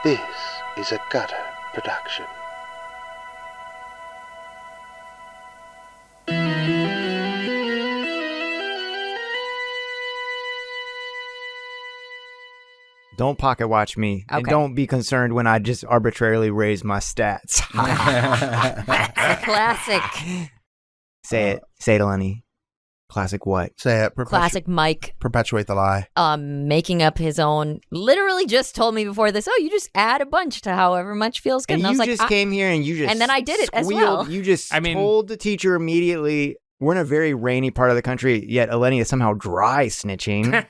This is a Gutter production. Don't pocket watch me, and don't be concerned when I just arbitrarily raise my stats. A classic. Say it, Lenny. Classic what? Say it. Classic Mike. Perpetuate the lie. Making up his own. Literally just told me before this, you just add a bunch to however much feels good. And I was you like, just came here and you just and then I did it as squealed. well. You just told the teacher immediately, we're in a very rainy part of the country, yet Eleni is somehow dry snitching.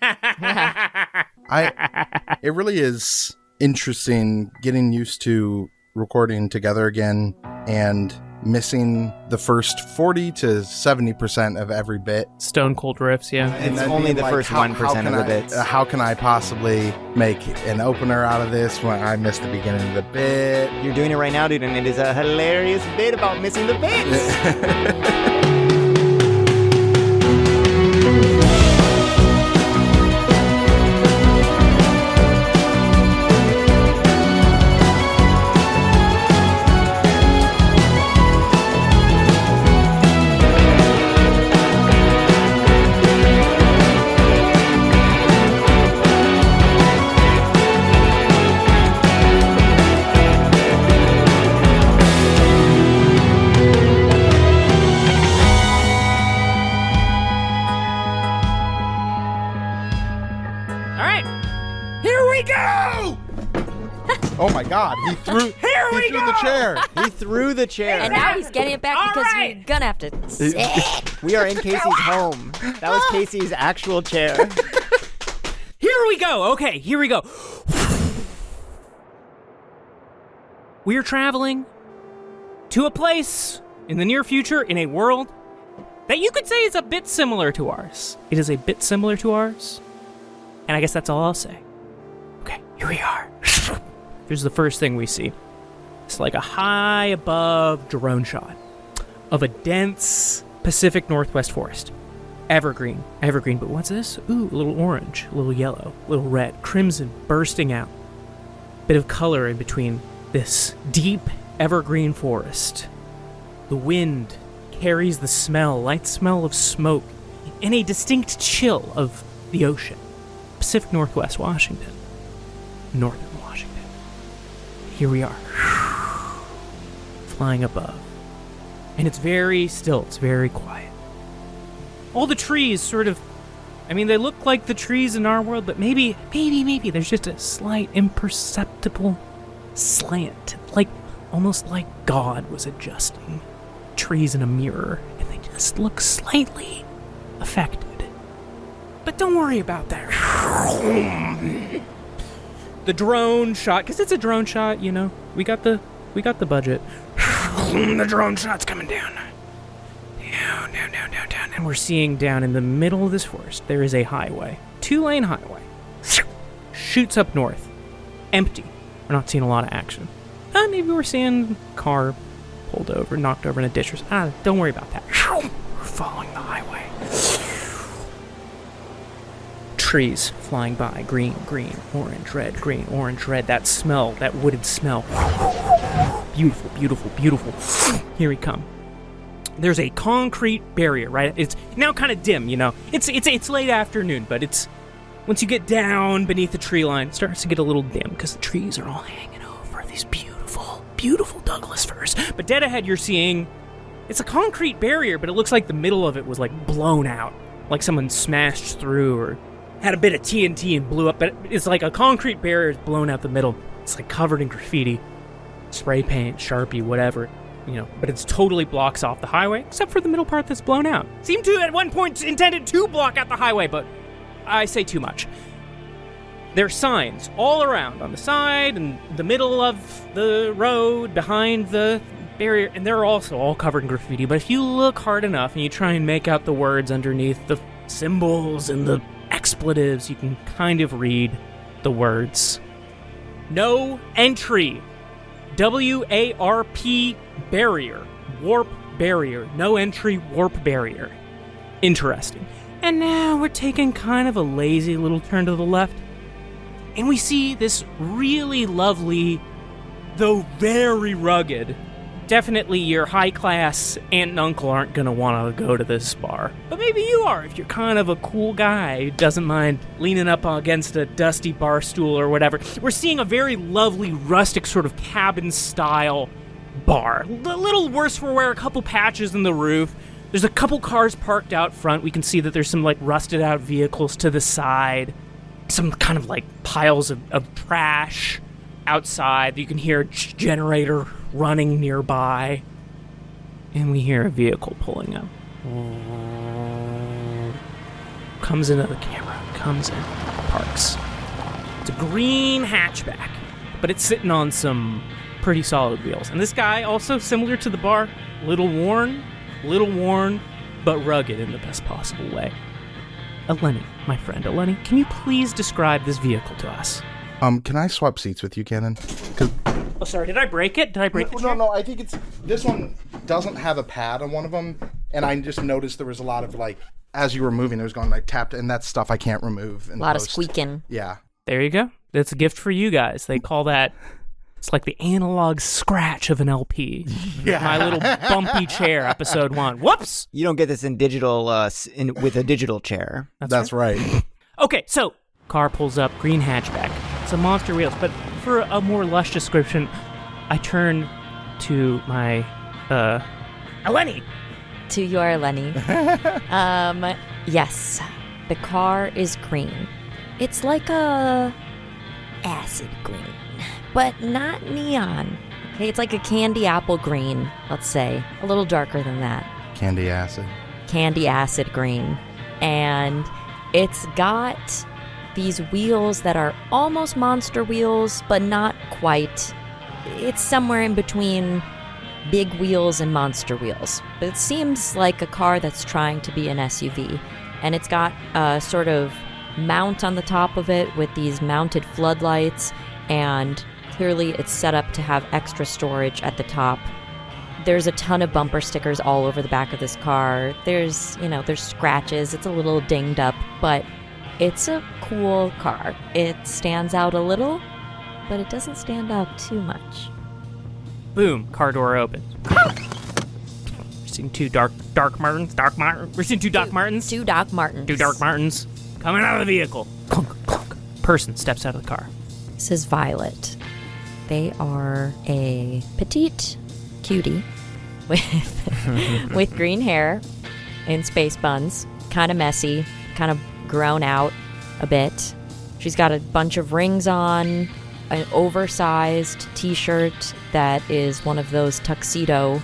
It really is interesting getting used to recording together again and missing the first 40 to 70% of every bit. Stone cold riffs, yeah. It's only the first 1% of the bits. How can I possibly make an opener out of this when I missed the beginning of the bit? You're doing it right now, dude, and it is a hilarious bit about missing the bits. Oh my God! He threw the chair. He threw the chair, and now he's getting it back because you're gonna have to sit. We are in Casey's home. That was Casey's actual chair. Here we go. Okay, here we go. We're traveling to a place in the near future in a world that you could say is a bit similar to ours. It is a bit similar to ours, and I guess that's all I'll say. Okay, here we are. Here's the first thing we see. It's like a high above drone shot of a dense Pacific Northwest forest. Evergreen, but what's this? Ooh, a little orange, a little yellow, a little red, crimson bursting out. Bit of color in between this deep evergreen forest. The wind carries the light smell of smoke, and a distinct chill of the ocean. Pacific Northwest Washington. Northern Washington. Here we are, flying above. And it's very still, it's very quiet. All the trees they look like the trees in our world, but maybe there's just a slight imperceptible slant, almost like God was adjusting trees in a mirror, and they just look slightly affected. But don't worry about that. The drone shot, because it's a drone shot, we got the budget. The drone shot's coming down. Down. And we're seeing down in the middle of this forest, there is a highway. 2-lane highway. Shoots up north. Empty. We're not seeing a lot of action. Maybe we're seeing a car pulled over, knocked over in a ditch or something. Don't worry about that. We're following the highway. Trees flying by, green, orange, red, green, orange, red. That smell, that wooded smell. Beautiful. Here we come. There's a concrete barrier, right? It's now kind of dim, It's late afternoon, but it's once you get down beneath the tree line, it starts to get a little dim because the trees are all hanging over these beautiful Douglas firs. But dead ahead, you're seeing it's a concrete barrier, but it looks like the middle of it was blown out, like someone smashed through or had a bit of TNT and blew up, but it's like a concrete barrier is blown out the middle. It's covered in graffiti, spray paint, Sharpie, whatever, but it's totally blocks off the highway, except for the middle part that's blown out. Seemed to, at one point, intended to block out the highway, but I say too much. There's signs all around, on the side and the middle of the road, behind the barrier, and they're also all covered in graffiti, but if you look hard enough and you try and make out the words underneath the symbols and the expletives, you can kind of read the words. No entry. WARP barrier. Warp barrier. No entry warp barrier. Interesting. And now we're taking kind of a lazy little turn to the left. And we see this really lovely, though very rugged, definitely your high-class aunt and uncle aren't going to want to go to this bar. But maybe you are, if you're kind of a cool guy who doesn't mind leaning up against a dusty bar stool or whatever. We're seeing a very lovely, rustic sort of cabin-style bar. A little worse for wear, a couple patches in the roof. There's a couple cars parked out front. We can see that there's some, like, rusted-out vehicles to the side. Some kind of, like, piles of trash outside. You can hear a generator running nearby. And we hear a vehicle pulling up. Comes into the camera. Comes in. Parks. It's a green hatchback. But it's sitting on some pretty solid wheels. And this guy, also similar to the bar, little worn, but rugged in the best possible way. Eleni, my friend, Eleni, can you please describe this vehicle to us? Can I swap seats with you, Gannon? Oh, sorry, did I break it? Did I break the chair? No, I think it's... This one doesn't have a pad on one of them, and I just noticed there was a lot of, like, as you were moving, it was going, like, tapped, and that's stuff I can't remove. A lot of squeaking. Yeah. There you go. That's a gift for you guys. They call that... It's like the analog scratch of an LP. Yeah. My little bumpy chair, episode 1. Whoops! You don't get this in digital with a digital chair. That's right. Okay, so car pulls up, green hatchback. It's a monster wheels, but for a more lush description, I turn to my Eleni. To your Eleni. Yes, the car is green. It's like a acid green, but not neon. Okay, it's like a candy apple green, let's say. A little darker than that. Candy acid. Candy acid green. And it's got these wheels that are almost monster wheels, but not quite. It's somewhere in between big wheels and monster wheels. But it seems like a car that's trying to be an SUV. And it's got a sort of mount on the top of it with these mounted floodlights, and clearly it's set up to have extra storage at the top. There's a ton of bumper stickers all over the back of this car. There's scratches. It's a little dinged up, but it's a cool car. It stands out a little, but it doesn't stand out too much. Boom, car door opens. We're seeing two Doc Martens. We're seeing two Doc Martens. Two Doc Martens. Two Doc Martens coming out of the vehicle. Clunk, clunk. Person steps out of the car. This is Violet. They are a petite cutie with green hair and space buns. Kind of messy, kind of grown out a bit. She's got a bunch of rings on, an oversized t-shirt that is one of those tuxedo.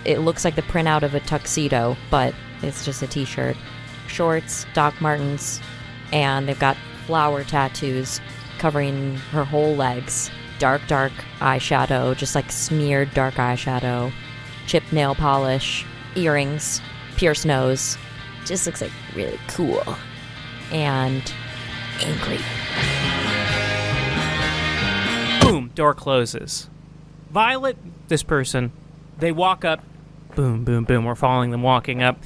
It looks like the printout of a tuxedo, but it's just a t-shirt. Shorts, Doc Martens, and they've got flower tattoos covering her whole legs. Dark eyeshadow, just like smeared dark eyeshadow. Chipped nail polish, earrings, pierced nose. Just looks like really cool. And angry. Boom, door closes. Violet, this person, they walk up. Boom, boom, boom. We're following them walking up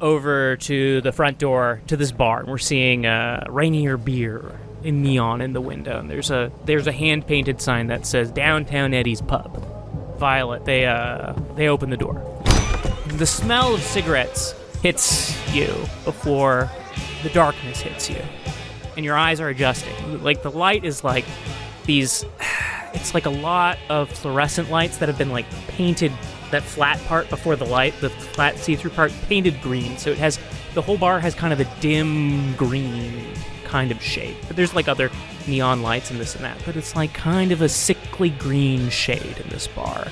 over to the front door to this bar. And we're seeing Rainier Beer in neon in the window. And there's a hand-painted sign that says Downtown Eddie's Pub. Violet, they open the door. The smell of cigarettes hits you before the darkness hits you. And your eyes are adjusting. Like, the light is like these... It's like a lot of fluorescent lights that have been, like, painted, that flat part before the light, the flat see-through part, painted green. So it has... The whole bar has kind of a dim green kind of shade. But there's, like, other neon lights and this and that. But it's, like, kind of a sickly green shade in this bar.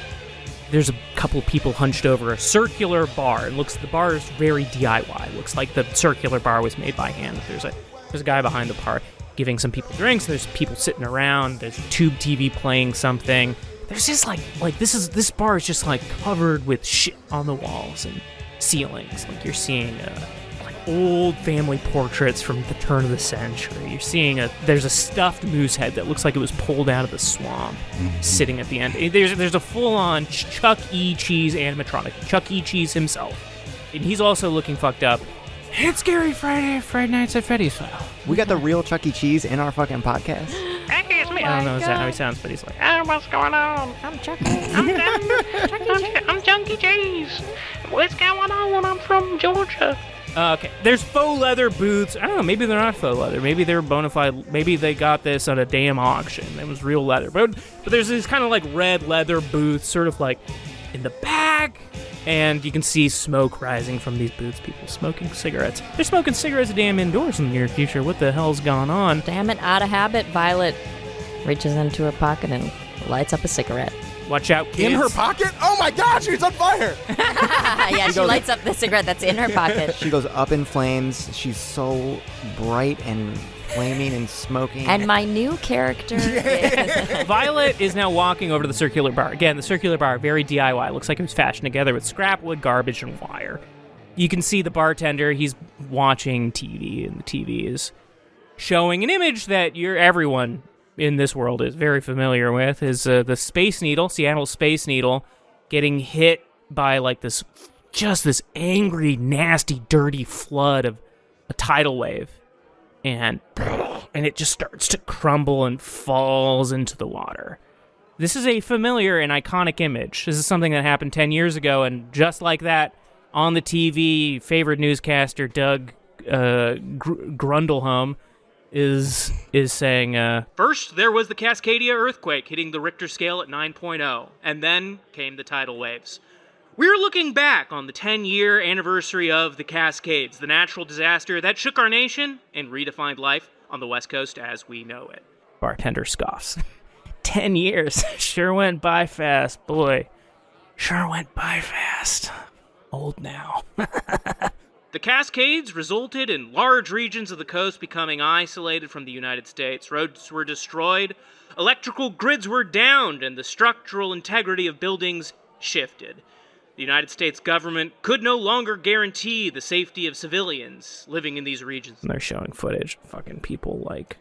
There's a couple of people hunched over a circular bar. And the bar is very DIY. Looks like the circular bar was made by hand. There's a guy behind the bar giving some people drinks. There's people sitting around. There's tube TV playing something. There's just like this bar is just like covered with shit on the walls and ceilings. Like you're seeing like old family portraits from the turn of the century. You're seeing there's a stuffed moose head that looks like it was pulled out of the swamp, sitting at the end. There's a full-on Chuck E. Cheese animatronic, Chuck E. Cheese himself, and he's also looking fucked up. It's Scary Friday Nights at Freddy's file. We got the real Chuck E. Cheese in our fucking podcast. I don't know how he sounds, but he's like, "Ah, what's going on? I'm Chucky. I'm Junkie Cheese. What's going on? I'm from Georgia." Okay, there's faux leather boots. I don't know, maybe they're not faux leather. Maybe they're bona fide. Maybe they got this at a damn auction. It was real leather. But there's these kind of like red leather boots, sort of like in the back. And you can see smoke rising from these boots. People smoking cigarettes. They're smoking cigarettes damn indoors in the near future. What the hell's gone on? Damn it, out of habit, Violet reaches into her pocket and lights up a cigarette. Watch out, kids. In her pocket? Oh my God, she's on fire! Yeah, she lights up the cigarette that's in her pocket. She goes up in flames. She's so bright and flaming and smoking. And my new character is... Violet is now walking over to the circular bar. Again, the circular bar, very DIY. Looks like it was fashioned together with scrap wood, garbage, and wire. You can see the bartender. He's watching TV, and the TV is showing an image that everyone in this world is very familiar with, is the Space Needle, Seattle Space Needle, getting hit by like this angry, nasty, dirty flood of a tidal wave. And it just starts to crumble and falls into the water. This is a familiar and iconic image. This is something that happened 10 years ago, and just like that, on the TV, favorite newscaster Doug Grundleholm is saying, first there was the Cascadia earthquake hitting the Richter scale at 9.0, and then came the tidal waves. We're looking back on the 10-year anniversary of the Cascades, the natural disaster that shook our nation and redefined life on the West Coast as we know it. Bartender scoffs. 10 years. Sure went by fast, boy. Sure went by fast. Old now. The Cascades resulted in large regions of the coast becoming isolated from the United States. Roads were destroyed, electrical grids were downed, and the structural integrity of buildings shifted. The United States government could no longer guarantee the safety of civilians living in these regions. And they're showing footage of fucking people, like,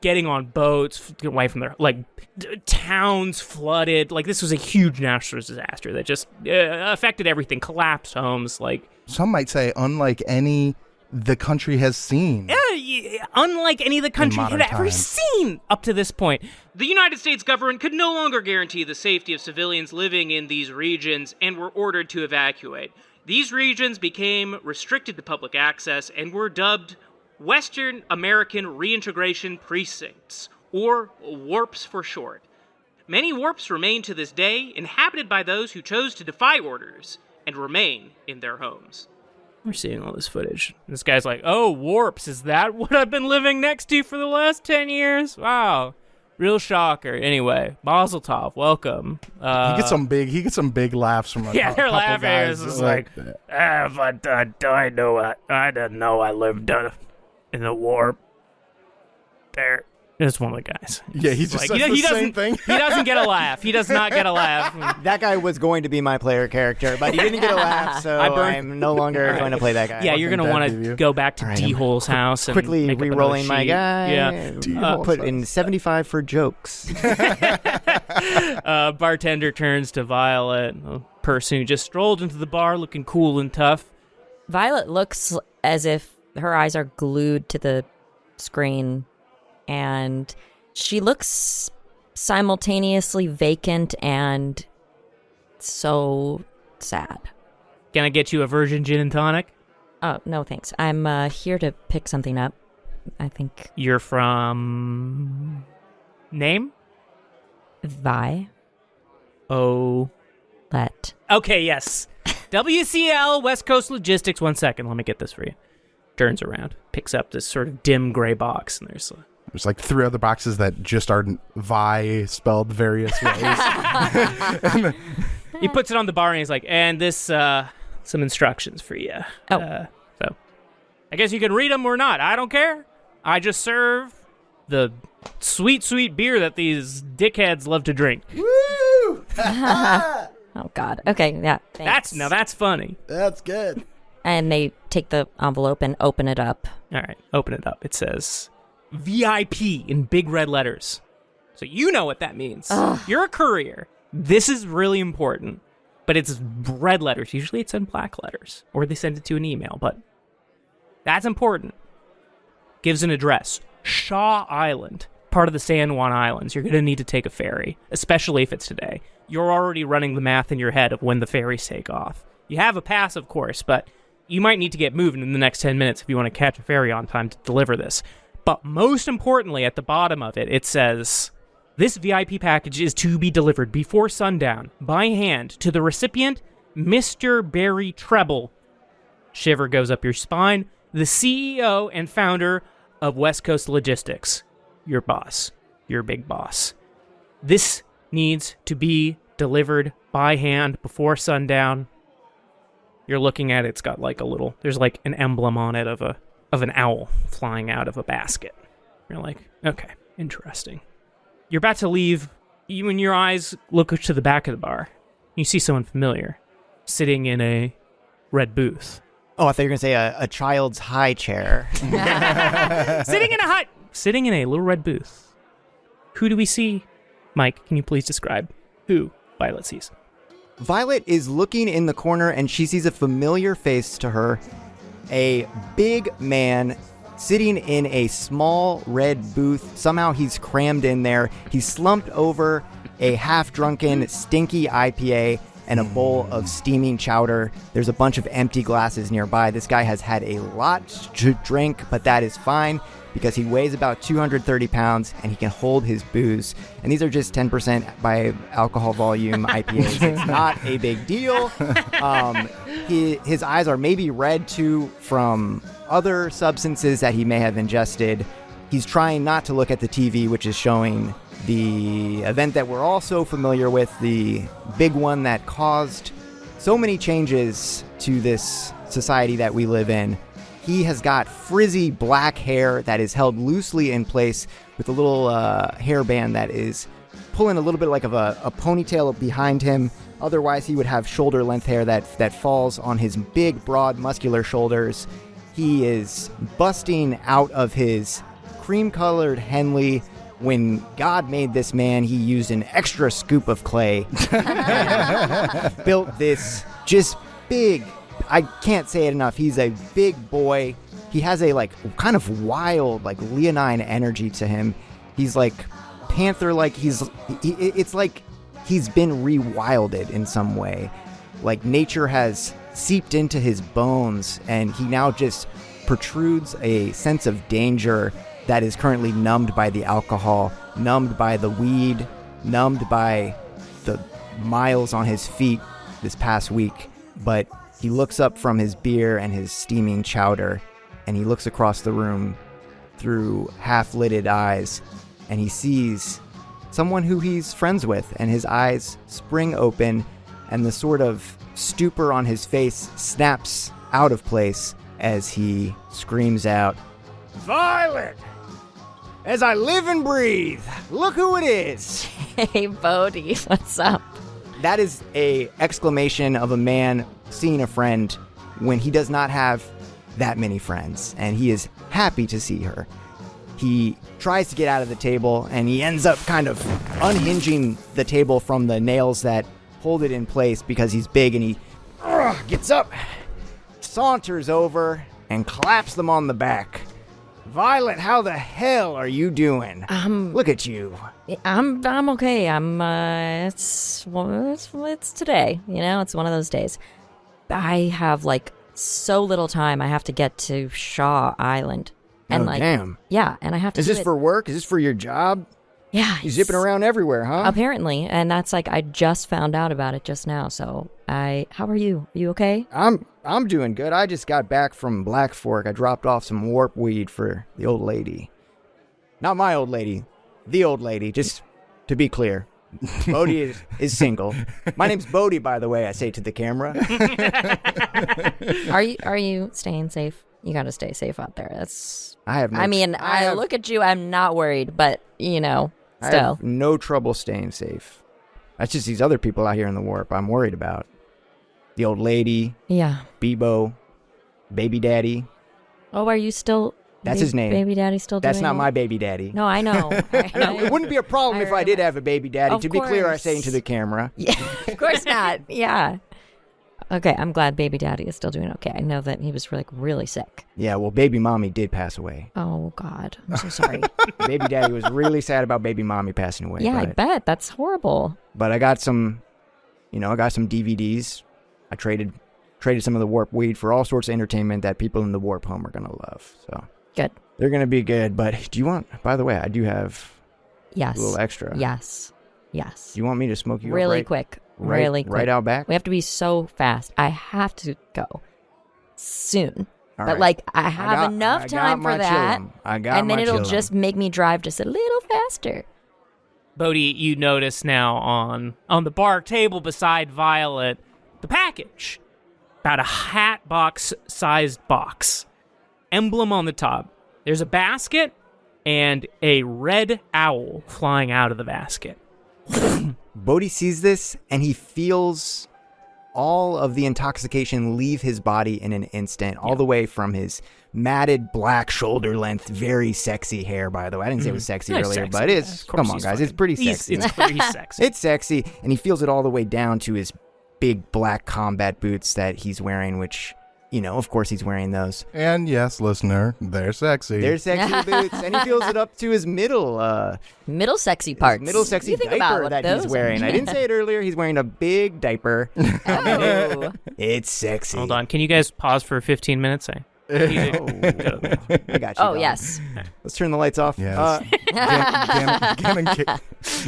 getting on boats, away from their, like, towns flooded. Like, this was a huge natural disaster that just affected everything, collapsed homes, like. Some might say unlike any the country has seen. Unlike any the country had ever seen up to this point. The United States government could no longer guarantee the safety of civilians living in these regions and were ordered to evacuate. These regions became restricted to public access and were dubbed Western American Reintegration Precincts, or WARPs for short. Many WARPs remain to this day inhabited by those who chose to defy orders and remain in their homes. We're seeing all this footage. This guy's like, oh, warps, is that what I've been living next to for the last 10 years? Wow. Real shocker. Anyway, Mazeltov, welcome. He gets some big laughs from a they're couple laughing. guys. It's like, I didn't know I lived in the warp. There. It's one of the guys. Yeah, he just says the same thing. He doesn't get a laugh. He does not get a laugh. That guy was going to be my player character, but he didn't get a laugh, so I'm no longer going to play that guy. Yeah, you're going to want to go back to D-Hole's house and quickly re-rolling my guy. Yeah. Put in 75 for jokes. Bartender turns to Violet, a person who just strolled into the bar looking cool and tough. Violet looks as if her eyes are glued to the screen, and she looks simultaneously vacant and so sad. Can I get you a virgin gin and tonic? Oh, no thanks. I'm here to pick something up, I think. You're from... Name? Vi. Oh. Let. Okay, yes. WCL, West Coast Logistics. 1 second, let me get this for you. Turns around, picks up this sort of dim gray box, and there's like 3 other boxes that just are Vi spelled various ways. He puts it on the bar and he's like, and this, some instructions for you. Oh. So, I guess you can read them or not. I don't care. I just serve the sweet, sweet beer that these dickheads love to drink. Woo! Oh, God. Okay, yeah, thanks. That's funny. That's good. And they take the envelope and open it up. All right, open it up. It says VIP in big red letters. So you know what that means. Ugh. You're a courier. This is really important. But it's red letters. Usually it's in black letters. Or they send it to an email. But that's important. Gives an address. Shaw Island. part of the San Juan Islands, you're going to need to take a ferry, especially if it's today. You're already running the math in your head of when the ferries take off. You have a pass, of course, but you might need to get moving in the next 10 minutes if you want to catch a ferry on time to deliver this. But most importantly, at the bottom of it, it says, this VIP package is to be delivered before sundown, by hand, to the recipient, Mr. Barry Treble. Shiver goes up your spine. The CEO and founder of West Coast Logistics. Your boss. Your big boss. This needs to be delivered by hand before sundown. You're looking at it, it's got like a little, there's like an emblem on it of an owl flying out of a basket. You're like, okay, interesting. You're about to leave, when your eyes look to the back of the bar. You see someone familiar sitting in a red booth. Oh, I thought you were going to say a child's high chair. Sitting in a little red booth. Who do we see? Mike, can you please describe who Violet sees? Violet is looking in the corner and she sees a familiar face to her. A big man sitting in a small red booth. Somehow he's crammed in there. He's slumped over a half-drunken, stinky IPA and a bowl of steaming chowder. There's a bunch of empty glasses nearby. This guy has had a lot to drink, but that is fine because he weighs about 230 pounds and he can hold his booze. And these are just 10% by alcohol volume IPAs. It's not a big deal. His eyes are maybe red too from other substances that he may have ingested. He's trying not to look at the TV, which is showing the event that we're all so familiar with, the big one that caused so many changes to this society that we live in. He has got frizzy black hair that is held loosely in place with a little hairband that is pulling a little bit like of a ponytail behind him. Otherwise, he would have shoulder-length hair that falls on his big, broad, muscular shoulders. He is busting out of his cream-colored Henley. When God made this man, he used an extra scoop of clay and built this just big, I can't say it enough, he's a big boy. He has a kind of wild, leonine energy to him. He's panther-like, it's like he's been rewilded in some way. Like nature has seeped into his bones and he now just protrudes a sense of danger that is currently numbed by the alcohol, numbed by the weed, numbed by the miles on his feet this past week. But he looks up from his beer and his steaming chowder, and he looks across the room through half-lidded eyes, and he sees someone who he's friends with, and his eyes spring open, and the sort of stupor on his face snaps out of place as he screams out, "Violet! As I live and breathe, look who it is!" Hey, Bodhi, what's up? That is a exclamation of a man seeing a friend when he does not have that many friends, and he is happy to see her. He tries to get out of the table, and he ends up kind of unhinging the table from the nails that hold it in place because he's big, and he gets up, saunters over, and claps them on the back. "Violet, how the hell are you doing? Look at you." I'm okay. It's today, it's one of those days. I have so little time. I have to get to Shaw Island. And damn. Yeah, and I have to Is this for work? Is this for your job? Yeah. You're zipping around everywhere, huh? Apparently, and that's I just found out about it just now. So how are you? Are you okay? I'm doing good. I just got back from Black Fork. I dropped off some warp weed for the old lady. Not my old lady. The old lady, just to be clear. Bodhi is single. My name's Bodhi, by the way, I say to the camera. Are you staying safe? You got to stay safe out there. I look at you, I'm not worried, but, still. I have no trouble staying safe. That's just these other people out here in the warp I'm worried about. The old lady. Yeah. Bebo. Baby daddy. Oh, are you still... That's his name. Baby daddy still That's doing not it? my baby daddy. No, I know. It wouldn't be a problem if I did have a baby daddy. Of To be clear, I course. say to the camera. Yeah, of course not. Yeah. Okay, I'm glad baby daddy is still doing okay. I know that he was like really sick. Yeah, well, baby mommy did pass away. Oh, God. I'm so sorry. Baby daddy was really sad about baby mommy passing away. Yeah, I bet. That's horrible. But I got some, DVDs. I traded some of the warp weed for all sorts of entertainment that people in the warp home are going to love. So good. They're going to be good. But do you want, by the way, I do have a little extra. Yes. Do you want me to smoke you really up quick? Right, really quick. Right out back? We have to be so fast. I have to go soon. All but right. I have enough time for that. And then it'll just make me drive just a little faster. Bodhi, you notice now on the bar table beside Violet, the package. About a hat box-sized box. Emblem on the top. There's a basket and a red owl flying out of the basket. Bodhi sees this, and he feels all of the intoxication leave his body in an instant, all the way from his matted black shoulder-length, very sexy hair, by the way. I didn't say it was sexy earlier, but it's, come on, guys, it's pretty sexy. It's pretty sexy. It's sexy, and he feels it all the way down to his big black combat boots that he's wearing, which... of course he's wearing those. And yes, listener, they're sexy. They're sexy boots. And he feels it up to his middle sexy parts. Middle sexy diaper that he's wearing. I didn't say it earlier. He's wearing a big diaper. Oh. It's sexy. Hold on. Can you guys pause for 15 minutes? I got you. Oh, yes. Let's turn the lights off. Yes.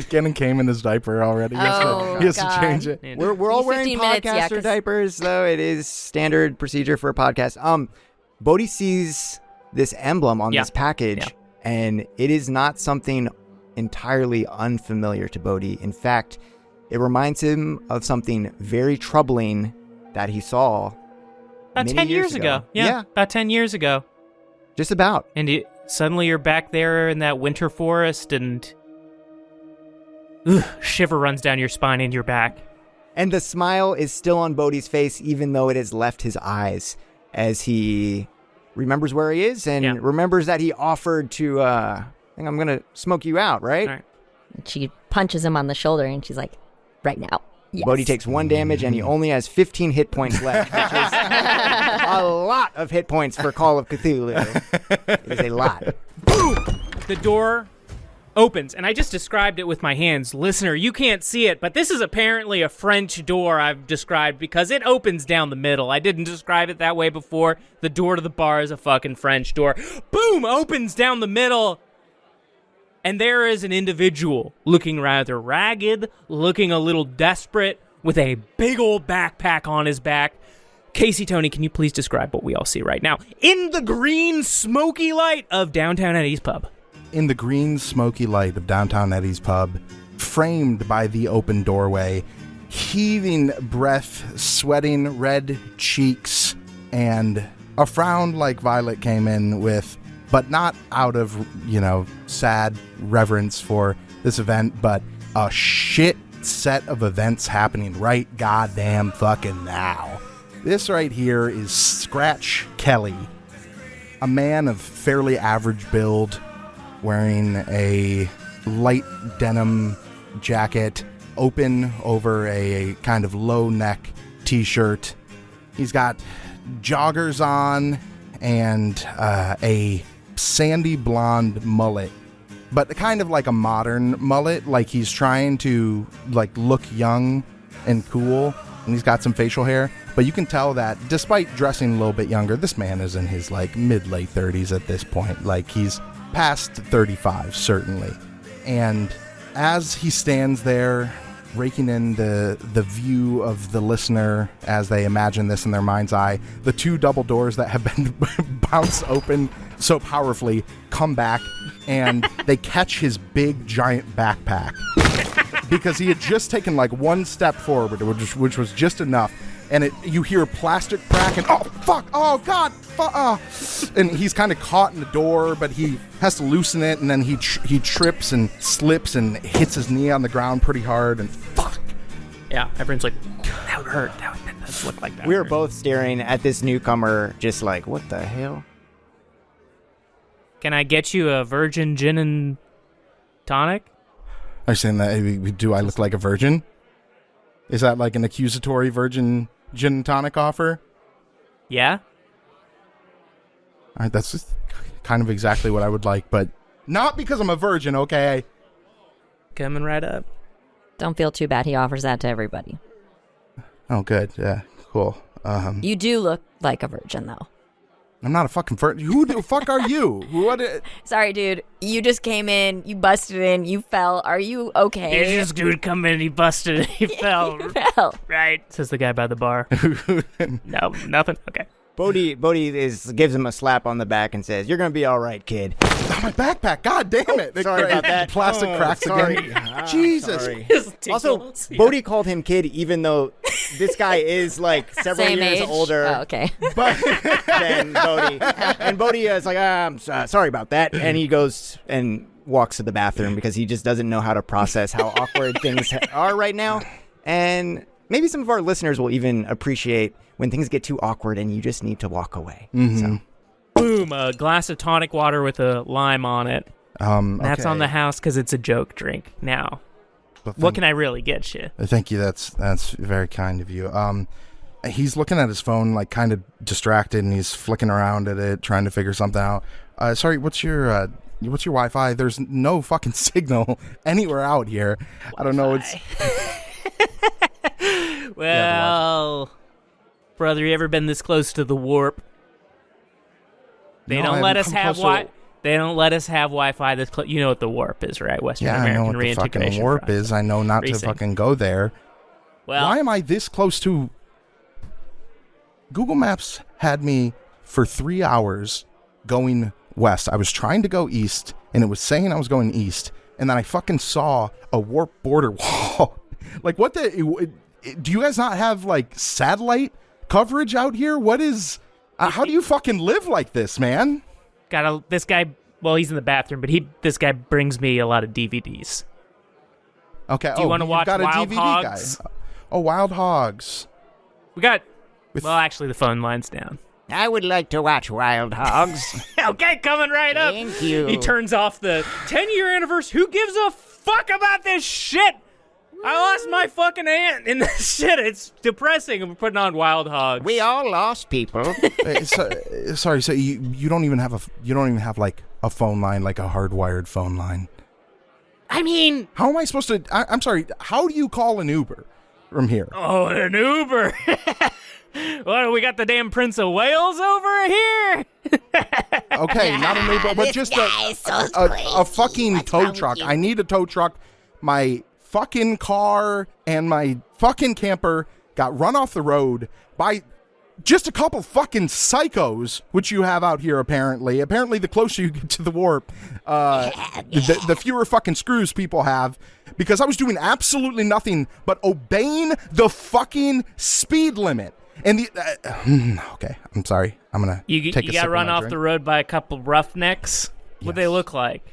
Gannon came in his diaper already. He has to change it. We're all wearing podcaster diapers, though. It is standard procedure for a podcast. Bodhi sees this emblem on this package, and it is not something entirely unfamiliar to Bodhi. In fact, it reminds him of something very troubling that he saw about 10 years ago. Yeah, about 10 years ago. Just about. And suddenly you're back there in that winter forest, and shiver runs down your spine and your back. And the smile is still on Bodhi's face, even though it has left his eyes, as he remembers where he is and remembers that he offered to, I think I'm going to smoke you out, right? All right. She punches him on the shoulder, and she's like, right now. Yes. Bodhi takes 1 damage, and he only has 15 hit points left, which is a lot of hit points for Call of Cthulhu. It is a lot. Boom! The door opens, and I just described it with my hands. Listener, you can't see it, but this is apparently a French door I've described because it opens down the middle. I didn't describe it that way before. The door to the bar is a fucking French door. Boom! Opens down the middle. And there is an individual looking rather ragged, looking a little desperate, with a big old backpack on his back. Casey, Toney, can you please describe what we all see right now? In the green, smoky light of Downtown Eddie's Pub. In the green, smoky light of Downtown Eddie's Pub, framed by the open doorway, heaving breath, sweating red cheeks, and a frown like Violet came in with, but not out of, sad reverence for this event, but a shit set of events happening right goddamn fucking now. This right here is Scratch Kelly, a man of fairly average build, wearing a light denim jacket, open over a kind of low neck t-shirt. He's got joggers on and a sandy blonde mullet, but kind of like a modern mullet, like he's trying to look young and cool, and he's got some facial hair, but you can tell that despite dressing a little bit younger, this man is in his mid-late 30s at this point. He's past 35 certainly. And as he stands there raking in the view of the listener as they imagine this in their mind's eye, the 2 double doors that have been bounced open so powerfully come back, and they catch his big giant backpack because he had just taken 1 step forward, which was just enough, and you hear plastic crack, and oh fuck, oh god, and he's kind of caught in the door, but he has to loosen it, and then he trips and slips and hits his knee on the ground pretty hard, and fuck. Yeah, everyone's like, that would hurt. That does look like that. We were both staring at this newcomer, just like, what the hell? Can I get you a virgin gin and tonic? Are you saying that, do I look like a virgin? Is that an accusatory virgin gin and tonic offer? Yeah? All right, that's just kind of exactly what I would like, but not because I'm a virgin, okay? Coming right up. Don't feel too bad. He offers that to everybody. Oh, good. Yeah, cool. You do look like a virgin, though. I'm not a fucking virgin. Who the fuck are you? What? Sorry, dude. You just came in. You busted in. You fell. Are you okay? Yeah, this dude come in, he busted, and he fell. He fell. Right, says the guy by the bar. No, nothing? Okay. Bodhi gives him a slap on the back and says, "You're gonna be all right, kid." Oh, my backpack. God damn it. Sorry about that. Plastic cracks again. Jesus. Sorry. Also, Bodhi called him kid, even though this guy is like several Same years age. older Oh, okay. than Bodhi. And Bodhi is like, I'm sorry about that. And he goes and walks to the bathroom because he just doesn't know how to process how awkward things are right now. And maybe some of our listeners will even appreciate when things get too awkward and you just need to walk away. Mm-hmm. So. Boom, a glass of tonic water with a lime on it. That's okay. on the house because it's a joke drink. Now, what can I really get you? Thank you. That's very kind of you. He's looking at his phone, like kind of distracted, and he's flicking around at it, trying to figure something out. Sorry, what's your Wi-Fi? There's no fucking signal anywhere out here. I don't know. It's well, brother, you ever been this close to the warp? They don't let us have They don't let us have Wi-Fi this close. You know what the warp is, right? Western I know American what the reintegration fucking warp process. is. I know not to fucking go there. Well, why am I this close to? Google Maps had me for 3 hours going west. I was trying to go east, and it was saying I was going east, and then I fucking saw a warp border wall. Like, what the? Do you guys not have like satellite coverage out here? What is? How do you fucking live like this, man? This guy. Well, he's in the bathroom, but this guy brings me a lot of DVDs. Okay. Do you want to watch got a Wild DVD Hogs? Guy. Oh, Wild Hogs. We got. Well, actually, the phone line's down. I would like to watch Wild Hogs. Okay, coming right up. Thank you. He turns off the 10-year anniversary. Who gives a fuck about this shit? I lost my fucking aunt in this shit. It's depressing. And we're putting on Wild Hogs. We all lost people. Sorry, so you don't even have like a phone line, like a hardwired phone line. I mean, how am I supposed to? I'm sorry. How do you call an Uber from here? Oh, an Uber. What, we got the damn Prince of Wales over here? Okay, not an Uber, but just a fucking tow truck. I need a tow truck. My fucking car and my fucking camper got run off the road by just a couple fucking psychos, which you have out here apparently. Apparently, the closer you get to the warp, the fewer fucking screws people have. Because I was doing absolutely nothing but obeying the fucking speed limit. And okay, I'm sorry. I'm gonna take a sip. You got run off the road by a couple roughnecks. Yes. What'd they look like?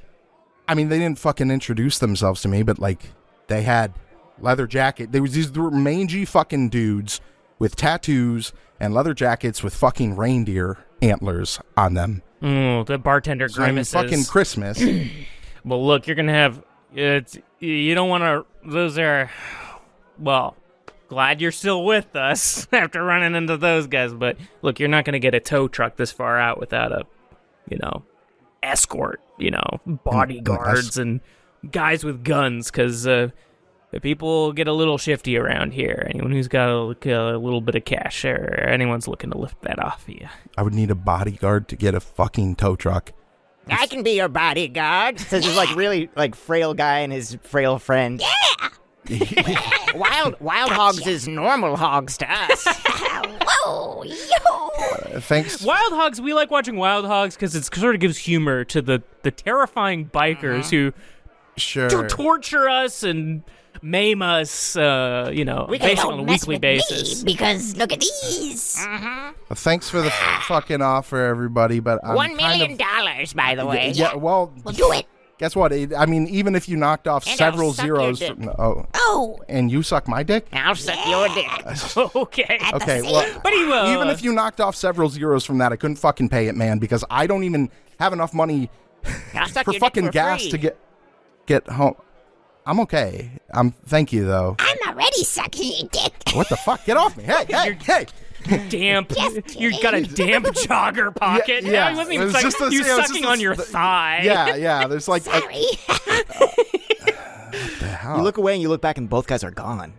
I mean, they didn't fucking introduce themselves to me, but like they had leather jacket. These were mangy fucking dudes with tattoos and leather jackets with fucking reindeer antlers on them. The bartender grimaces. Fucking Christmas. Well, look, you're gonna have you don't want to. Those are well. Glad you're still with us after running into those guys, but look, you're not going to get a tow truck this far out without a, escort, bodyguards and guys with guns, because people get a little shifty around here. Anyone who's got a little bit of cash or anyone's looking to lift that off of you. I would need a bodyguard to get a fucking tow truck. I can be your bodyguard. Says this like really like frail guy and his frail friend. Yeah. Wild Hogs is normal hogs to us. Whoa, yo. Thanks. Wild Hogs, we like watching Wild Hogs because it sort of gives humor to the terrifying bikers who torture us and maim us, basically on a weekly basis. Because look at these. Thanks for the fucking offer, everybody, but I'm $1 million, by the way. Yeah, well, we'll do it. Guess what? I mean, even if you knocked off several zeros, and you suck my dick, I'll suck your dick. Okay. Okay. Well, but he will. Even if you knocked off several zeros from that, I couldn't fucking pay it, man, because I don't even have enough money for fucking gas to get home. I'm okay. Thank you though. I'm not ready me sucking your dick. What the fuck? Get off me. Hey. Damp. You got a damp jogger pocket. Yeah. He wasn't It even was sucking. just this- He was yeah, it was sucking just on your thigh. Yeah. There's like... Sorry. what the hell? You look away and you look back, and both guys are gone.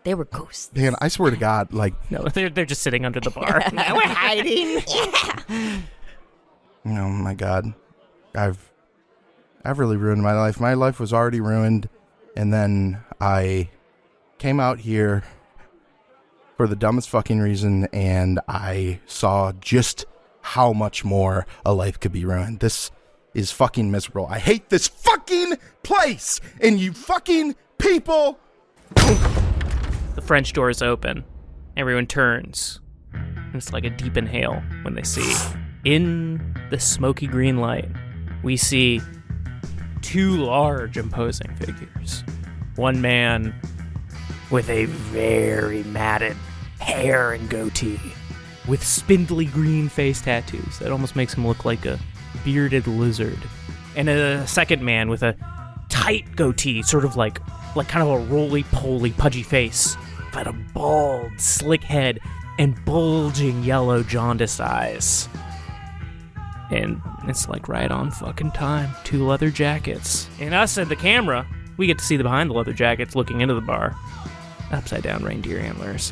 They were ghosts. Man, I swear to God, like... No, they're just sitting under the bar. We're hiding. Oh my God. I've really ruined my life. My life was already ruined, and then I came out here for the dumbest fucking reason, and I saw just how much more a life could be ruined. This is fucking miserable. I hate this fucking place, and you fucking people. The French doors open. Everyone turns. And it's like a deep inhale when they see. In the smoky green light, we see two large, imposing figures. One man with a very matted hair and goatee, with spindly green face tattoos that almost makes him look like a bearded lizard. And a second man with a tight goatee, sort of like kind of a roly-poly, pudgy face, but a bald, slick head and bulging yellow jaundiced eyes. And it's like right on fucking time. Two leather jackets. And us at the camera, we get to see the behind the leather jackets looking into the bar. Upside down reindeer antlers.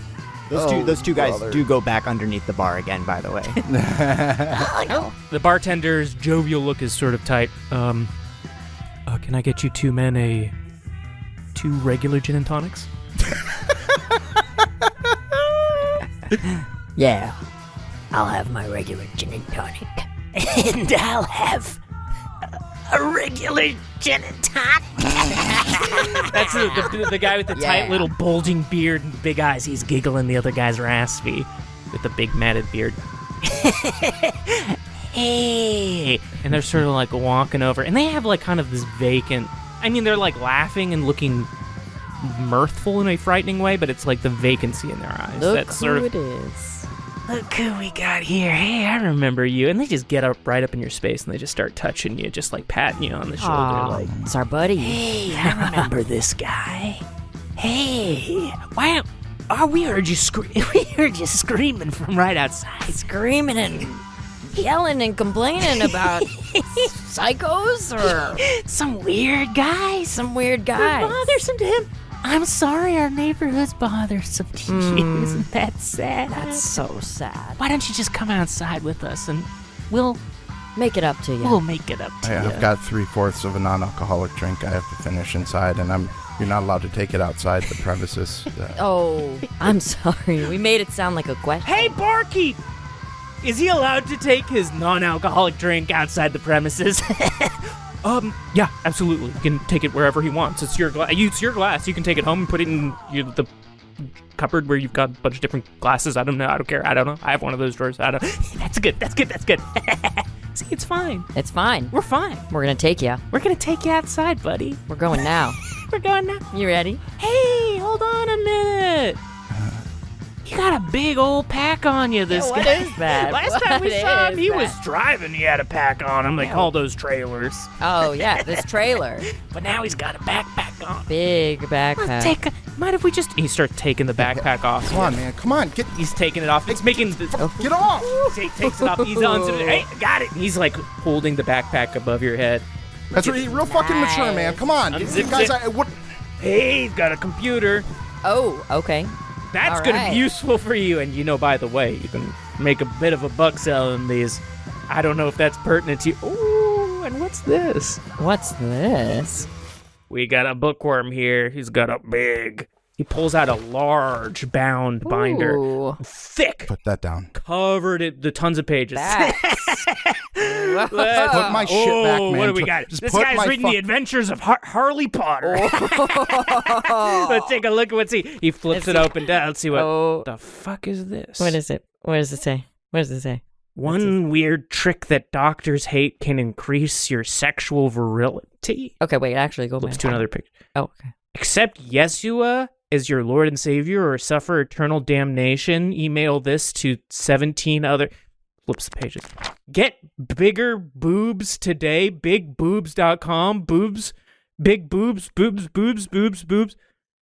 Those two guys do go back underneath the bar again, by the way. Oh, no. The bartender's jovial look is sort of tight. Can I get you two men two regular gin and tonics? Yeah. I'll have my regular gin and tonic. And I'll have a regular gin and tonic. That's the guy with the tight little bulging beard and big eyes. He's giggling. The other guy's raspy with the big matted beard. Hey! And they're sort of like walking over. And they have like kind of this vacant... I mean, they're like laughing and looking mirthful in a frightening way, but it's like the vacancy in their eyes. Look That's who sort of, it is. Look who we got here. Hey, I remember you. And they just get up right up in your space and they just start touching you, just like patting you on the shoulder. Aw, Like, it's our buddy. Hey, I remember this guy. Hey, why? Oh, we heard you screaming from right outside. Screaming and yelling and complaining about psychos or Some weird guy. some weird guys. Bothersome to him. I'm sorry, our neighborhood's bothersome to you. Isn't that sad? That's so sad. Why don't you just come outside with us and we'll Make it up to you. make it up to you. I've got 3/4 of a non-alcoholic drink I have to finish inside, and you're not allowed to take it outside the premises. Oh, I'm sorry. We made it sound like a question. hey, barkeep! Is he allowed to take his non-alcoholic drink outside the premises? Yeah, absolutely. You can take it wherever he wants. It's your glass. You can take it home and put it in the cupboard where you've got a bunch of different glasses. I don't know. I don't care. I don't know. I have one of those drawers. I don't. That's good. See, it's fine. It's fine. We're fine. We're gonna take you. We're gonna take you outside, buddy. We're going now. We're going now. You ready? Hey, hold on a minute. You got a big old pack on you, this What guy. is that? Last time we What saw him, is he that? was driving. He had a pack on him. They call those trailers. Oh yeah, this trailer. But now he's got a backpack on. Big backpack. Mind if we just... He starts taking the backpack off. Come on, man. Come on. He's taking it off. It's making... Get off. He takes it off. He's on. Hey, got it. He's like holding the backpack above your head. That's real fucking mature, man. Come on. Unzip Guys, it. what? Hey, he's got a computer. Oh, okay. That's All going right. to be useful for you. And by the way, you can make a bit of a buck selling these. I don't know if that's pertinent to you. Ooh, and what's this? What's this? We got a bookworm here. He's got a big... He pulls out a large bound binder. Ooh. Thick. Put that down. Covered it, the tons of pages. That's... Put my shit back, man. What do we got? Just This put guy's my reading The Adventures of Harley Potter. Let's take a look at what's he flips it open down. Let's see what the fuck is this? What is it? What does it say? What does it say? One weird trick that doctors hate can increase your sexual virility. Okay, wait. Actually, go Flips back to another picture. Oh, okay. Accept Yeshua as your Lord and Savior or suffer eternal damnation. Email this to 17 other... Flips the pages. Get bigger boobs today. Bigboobs.com. Boobs. Big boobs. Boobs.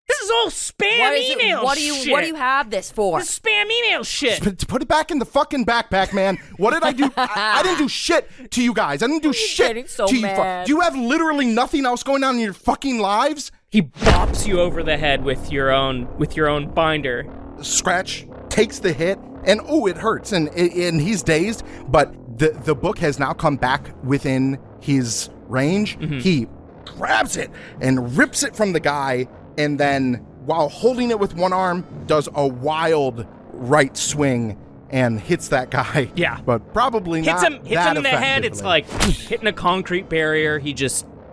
This is all spam What is email it? What do shit. you have this for? This spam email shit. Put it back in the fucking backpack, man. What did I do? I didn't do shit to you guys. I didn't do shit getting so to you. mad. Do you have literally nothing else going on in your fucking lives? He bops you over the head with your own binder. Scratch takes the hit, and it hurts, and he's dazed. But the book has now come back within his range. Mm-hmm. He grabs it and rips it from the guy, and then while holding it with one arm, does a wild right swing and hits that guy. Yeah, but probably hits not him in the head. It's like hitting a concrete barrier.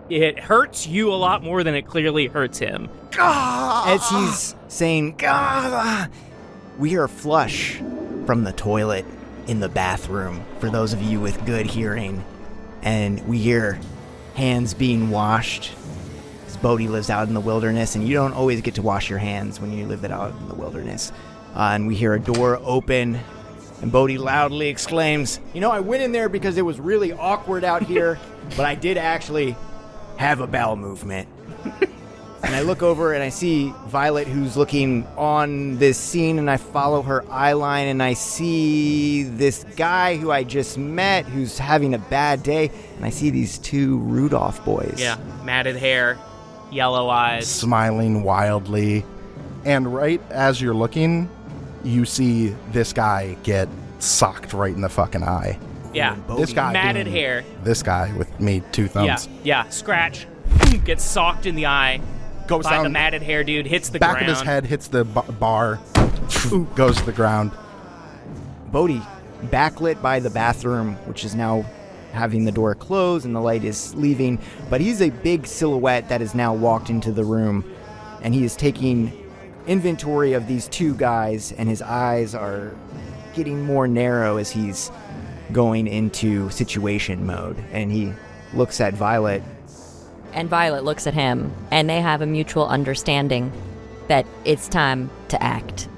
It hurts you a lot more than it clearly hurts him. As he's saying, "God, we are flush from the toilet in the bathroom," for those of you with good hearing, and we hear hands being washed. Bodhi lives out in the wilderness, and you don't always get to wash your hands when you live it out in the wilderness. And we hear a door open, and Bodhi loudly exclaims, I went in there because it was really awkward out here, but I did actually have a bowel movement. And I look over and I see Violet, who's looking on this scene, and I follow her eye line, and I see this guy who I just met who's having a bad day, and I see these two Rudolph boys. Yeah, matted hair, yellow eyes. Smiling wildly. And right as you're looking, you see this guy get socked right in the fucking eye. Yeah, This guy matted hair. This guy with me, 2 thumbs. Yeah, scratch. Gets socked in the eye. Goes by down, the matted hair dude, hits the back ground. of his head hits the bar, goes to the ground. Bodhi, backlit by the bathroom, which is now having the door closed and the light is leaving, but he's a big silhouette that has now walked into the room, and he is taking inventory of these two guys, and his eyes are getting more narrow as he's going into situation mode, and he looks at Violet. And Violet looks at him, and they have a mutual understanding that it's time to act.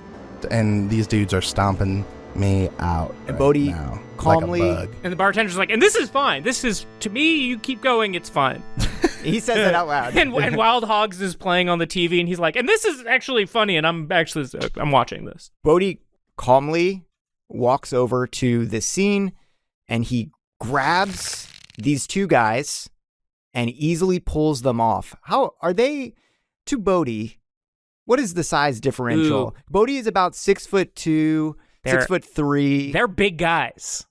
And these dudes are stomping me out. And Bodhi now, calmly, like a bug. And the bartender's like, and this is fine. This is, to me, you keep going, it's fine. he says it out loud. and Wild Hogs is playing on the TV, and he's like, and this is actually funny, and I'm watching this. Bodhi calmly walks over to the scene, and he grabs these two guys and easily pulls them off. How are they to Bodhi? What is the size differential? Ooh. Bodhi is about 6'2", 6'3". They're big guys.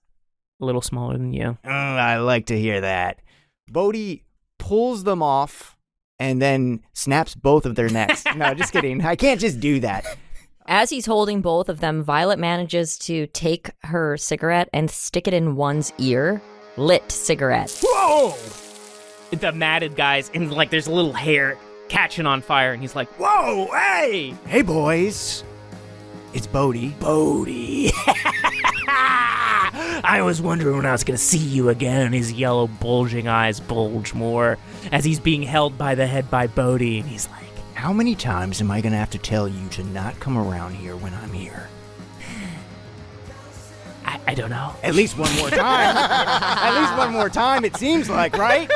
A little smaller than you. I like to hear that. Bodhi pulls them off and then snaps both of their necks. No, just kidding. I can't just do that. As he's holding both of them, Violet manages to take her cigarette and stick it in one's ear. Lit cigarette. Whoa! The matted guys, and like there's a little hair catching on fire, and he's like, whoa, hey! Hey, boys. It's Bodhi. Bodhi. I was wondering when I was going to see you again, and his yellow bulging eyes bulge more as he's being held by the head by Bodhi, and he's like, How many times am I going to have to tell you to not come around here when I'm here? I don't know. At least one more time. At least one more time, it seems like, right?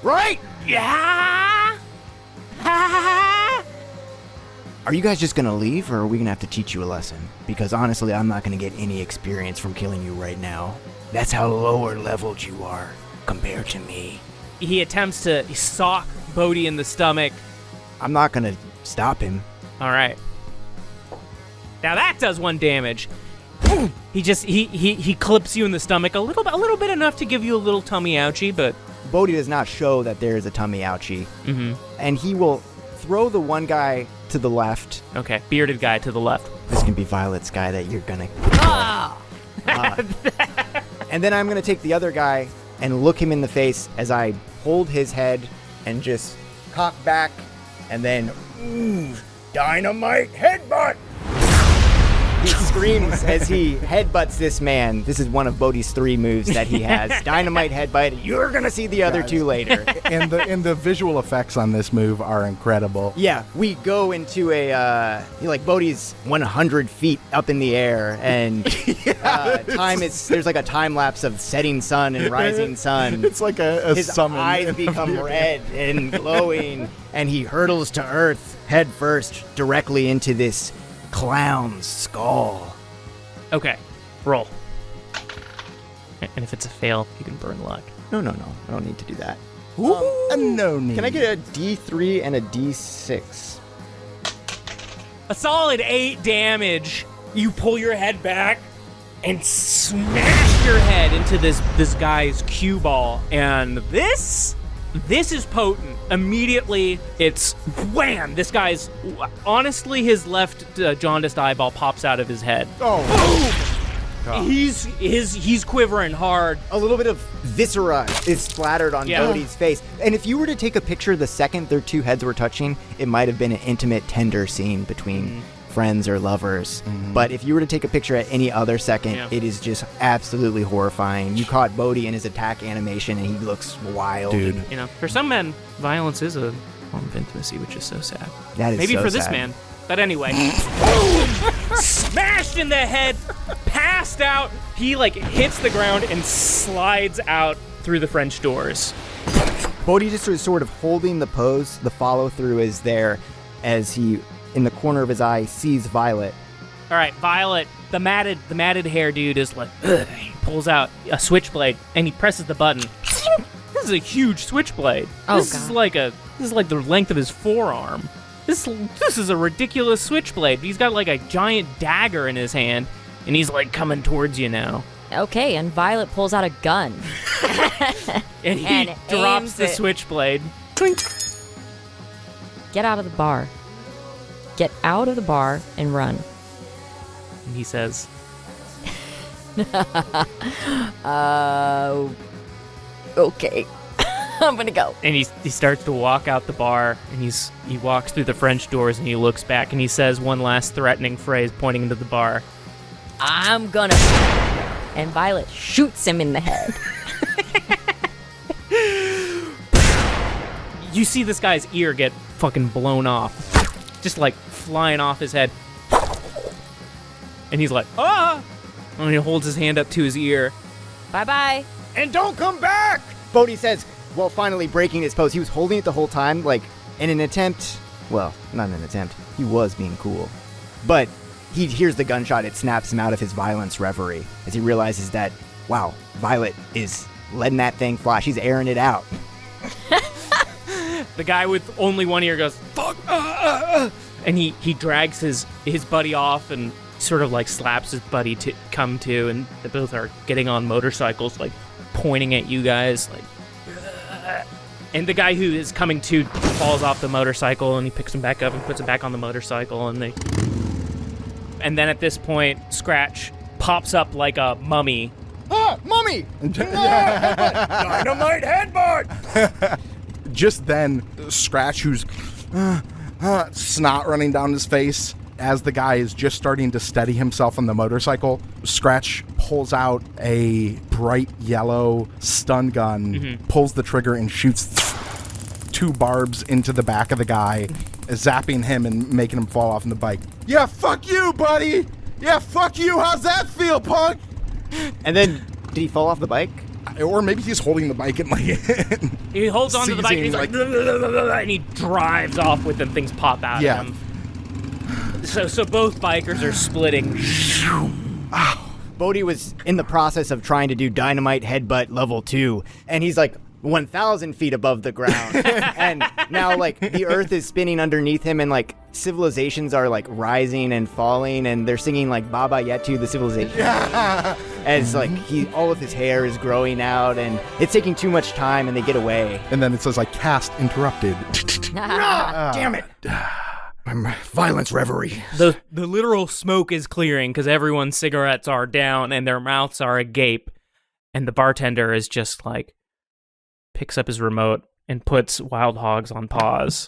Right? Yeah. Are you guys just going to leave, or are we going to have to teach you a lesson? Because honestly, I'm not going to get any experience from killing you right now. That's how lower leveled you are compared to me. He attempts to sock Bodhi in the stomach. I'm not going to stop him. All right. Now that does 1 damage. He clips you in the stomach a little bit enough to give you a little tummy ouchie, but Bodhi does not show that there is a tummy ouchie. Mm-hmm. And he will throw the one guy to the left. Okay, bearded guy to the left. This can be Violet's guy that you're going to and then I'm going to take the other guy and look him in the face as I hold his head and just cock back and then, dynamite headbutt! He screams as he headbutts this man. This is one of Bodhi's 3 moves that he has. Dynamite headbutt. You're going to see the other 2 later. And the visual effects on this move are incredible. Yeah, we go into Bodhi's 100 feet up in the air, and there's like a time lapse of setting sun and rising sun. It's like a His summon. eyes become red and glowing, and he hurtles to earth head first directly into this clown's skull. Okay, roll. And if it's a fail, you can burn luck. No, I don't need to do that. No need. Can I get a D3 and a D6? A solid 8 damage. You pull your head back and smash your head into this guy's cue ball. And this is potent. Immediately, it's wham! This guy's, honestly, his left jaundiced eyeball pops out of his head. Oh. He's quivering hard. A little bit of viscera is splattered on Bodhi's face. And if you were to take a picture the second their 2 heads were touching, it might have been an intimate, tender scene between friends or lovers. But if you were to take a picture at any other second, it is just absolutely horrifying. You caught Bodhi in his attack animation, and he looks wild. Dude. You know, for some men, violence is a form of intimacy, which is so sad. That is Maybe so for this sad. man. But anyway, smashed in the head, passed out. He hits the ground and slides out through the French doors. Bodhi just is sort of holding the pose. The follow through is there as he, in the corner of his eye, sees Violet. All right, Violet, the matted hair dude is like, ugh. He pulls out a switchblade and he presses the button. This is a huge switchblade. Oh, this God. is like the length of his forearm. This is a ridiculous switchblade. He's got like a giant dagger in his hand, and he's like coming towards you now. Okay, and Violet pulls out a gun. And he And drops aims the it. switchblade. Clink. Get out of the bar. Get out of the bar and run. And he says, Okay. I'm gonna go. and he starts to walk out the bar, and he walks through the French doors, and he looks back, and he says one last threatening phrase, pointing into the bar. I'm gonna. And Violet shoots him in the head. You see this guy's ear get fucking blown off, just like flying off his head. And he's like, ah! And he holds his hand up to his ear. Bye-bye. And don't come back! Bodhi says, while finally breaking his pose. He was holding it the whole time, like, in an attempt... Well, not an attempt. He was being cool. But he hears the gunshot. It snaps him out of his violence reverie as he realizes that, wow, Violet is letting that thing fly. She's airing it out. The guy with only one ear goes, fuck! And he drags his buddy off and sort of like slaps his buddy to come to, and they both are getting on motorcycles, like pointing at you guys, like. And the guy who is coming to falls off the motorcycle, and he picks him back up and puts him back on the motorcycle, and then at this point, Scratch pops up like a mummy. Ah, mummy! Dynamite headbutt! Just then, Scratch, who's snot running down his face, as the guy is just starting to steady himself on the motorcycle, Scratch pulls out a bright yellow stun gun, pulls the trigger, and shoots 2 barbs into the back of the guy, zapping him and making him fall off on the bike. Yeah, fuck you, buddy! Yeah, fuck you! How's that feel, punk? And then, did he fall off the bike? Or maybe he's holding the bike and like... He holds onto the bike, and he's like, and he drives off with them. Things pop out of him. So both bikers are splitting. Bodhi was in the process of trying to do dynamite headbutt level 2, and he's like 1,000 feet above the ground. And now, like, the earth is spinning underneath him, and like civilizations are like rising and falling, and they're singing like Baba Yetu, the civilization. As like all of his hair is growing out, and it's taking too much time, and they get away. And then it says like cast interrupted. Damn it! My violence reverie. The literal smoke is clearing because everyone's cigarettes are down and their mouths are agape, and the bartender is just like picks up his remote and puts Wild Hogs on pause.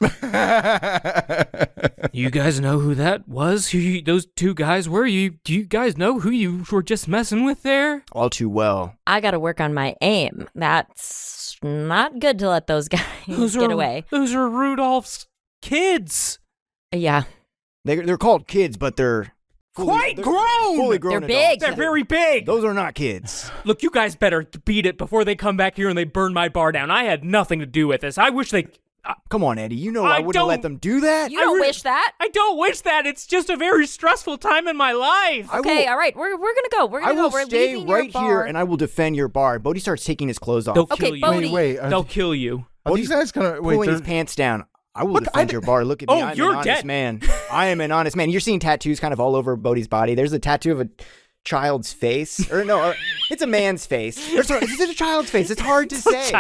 You guys know who that was? Those two guys were? Do you guys know who you were just messing with there? All too well. I got to work on my aim. That's not good to let those guys get away. Those are Rudolph's kids. Yeah. They're called kids, but they're Quite grown. Fully grown. They're big. They're very big. Those are not kids. Look, you guys better beat it before they come back here and they burn my bar down. I had nothing to do with this. I wish they... Come on, Eddie. You know I wouldn't let them do that. You don't wish that? I don't wish that. It's just a very stressful time in my life. Okay, all right. We're going to go. We're going to go. We're stay leaving right your bar. here, and I will defend your bar. Bodhi starts taking his clothes off. They'll kill you. Bodhi. Wait. They'll kill you. Are these guys gonna pulling his pants down. I will defend your bar. Look at me. Oh, I'm you're an honest dead. man. I am an honest man. You're seeing tattoos kind of all over Bodhi's body. There's a tattoo of a child's face. Or no, it's a man's face. Or sorry, is it a child's face? It's hard to say.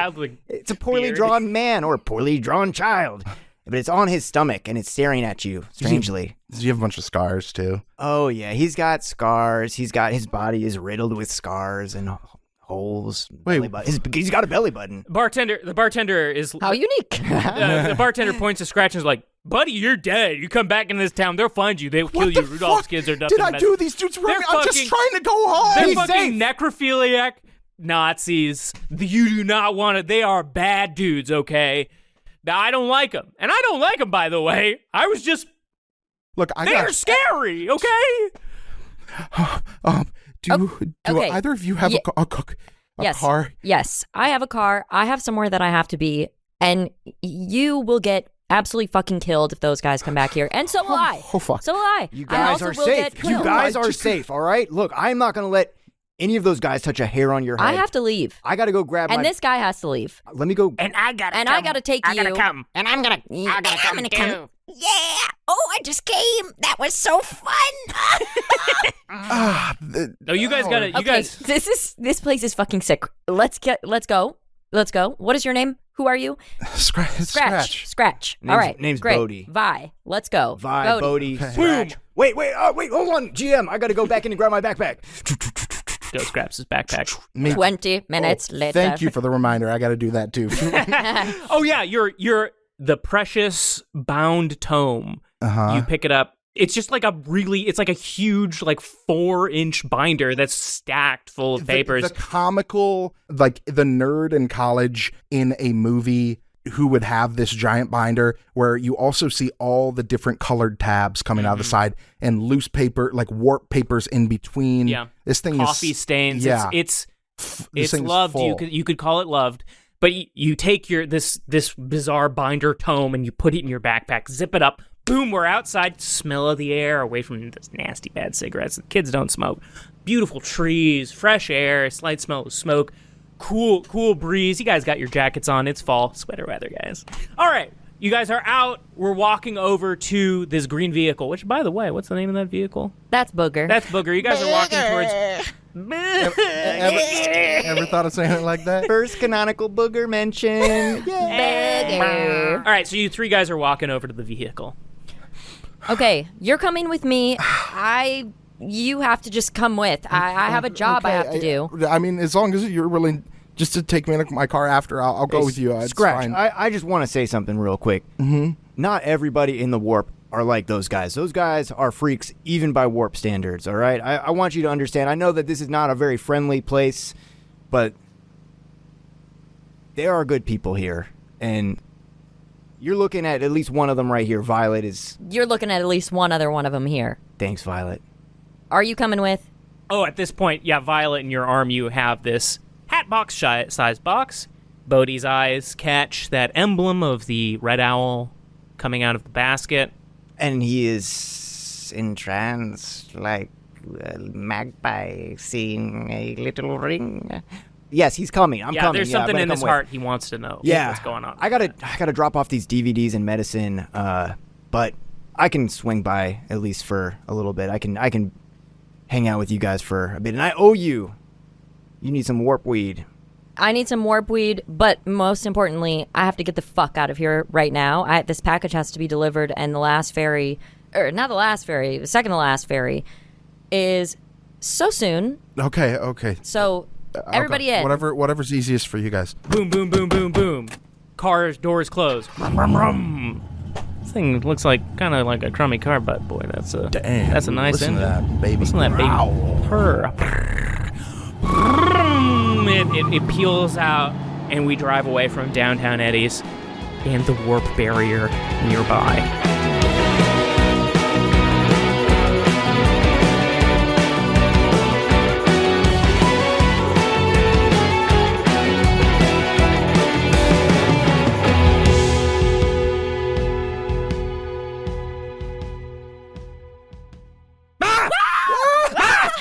It's a poorly drawn man or a poorly drawn child. But it's on his stomach, and it's staring at you, strangely. Does he have a bunch of scars, too? Oh, yeah. He's got scars. His body is riddled with scars and holes. Wait. He's got a belly button. The bartender is... How unique. The bartender points to Scratch and is like, buddy, you're dead. You come back in this town, they'll find you. They'll kill you. Rudolph's kids are nothing. Did I do these dudes wrong? I'm just trying to go home. They're He's fucking safe. necrophiliac Nazis. You do not want it. They are bad dudes, okay? Now, I don't like them. And I don't like them, by the way. I was just... Look, They're scary, okay? Do okay. either of you have a car? Yes, I have a car. I have somewhere that I have to be, and you will get absolutely fucking killed if those guys come back here. And so will I. Oh, fuck. So will I. You I guys also are will safe. get You killed. guys are safe, all right? Look, I'm not going to let any of those guys touch a hair on your head. I have to leave. I got to go grab And my... this guy has to leave. Let me go... And I gotta take you. I gotta come. And I'm gonna come too. Yeah. Oh, I just came. That was so fun. No, you guys gotta... You Okay, guys... this place is fucking sick. Let's go. What is your name? Who are you? Scratch. All right. Name's great. Bodhi. Vi. Let's go. Vi, Bodhi, Okay. Scratch. Wait, hold on, GM. I got to go back in and grab my backpack. Go scraps his backpack. 20 minutes later. Thank you for the reminder. I got to do that, too. Oh, yeah, you're the precious bound tome. Uh-huh. You pick it up. It's just like it's like a huge, like 4-inch binder that's stacked full of papers. The comical, like the nerd in college in a movie who would have this giant binder where you also see all the different colored tabs coming out of the side and loose paper, like warp papers in between. Yeah. This thing Coffee is... stains. Yeah. It's This thing's loved. full. You could call it loved. But you take this bizarre binder tome and you put it in your backpack, zip it up, boom, we're outside, smell of the air, away from this nasty bad cigarettes. The kids don't smoke. Beautiful trees, fresh air, slight smell of smoke, cool breeze. You guys got your jackets on. It's fall, sweater weather, guys. All right, you guys are out. We're walking over to this green vehicle, which, by the way, what's the name of that vehicle? That's Booger. That's Booger. You guys are walking towards... Ever thought of saying it like that? First canonical booger mention. All right, so you three guys are walking over to the vehicle. Okay, you're coming with me. You have to just come with. I have a job I have to do. I mean, as long as you're willing just to take me in my car after, I'll go with you. It's Scratch. fine. I just want to say something real quick. Mm-hmm. Not everybody in the warp are like those guys. Those guys are freaks even by warp standards, all right? I want you to understand. I know that this is not a very friendly place, but there are good people here. And you're looking at least one of them right here. Violet is... You're looking at least one other one of them here. Thanks, Violet. Are you coming with? Oh, at this point, yeah, Violet, in your arm, you have this hat box size box. Bodhi's eyes catch that emblem of the red owl coming out of the basket. And he is entranced like a magpie seeing a little ring. Yes, he's coming. I'm coming. There's something in his heart he wants to know. Yeah, what's going on. I gotta drop off these DVDs and medicine. But I can swing by at least for a little bit. I can hang out with you guys for a bit, and I owe you. You need some warp weed. I need some warp weed, but most importantly, I have to get the fuck out of here right now. This package has to be delivered, and the last ferry, or not the last ferry, the second to last ferry, is so soon. Okay. So everybody in. Whatever's easiest for you guys. Boom, boom, boom, boom, boom. car's doors close. Brum, brum, brum. This thing looks kind of like a crummy car, but boy, that's a nice listen engine. to that baby. Listen to that baby growl. purr. It peels out, and we drive away from downtown Eddie's and the warp barrier nearby.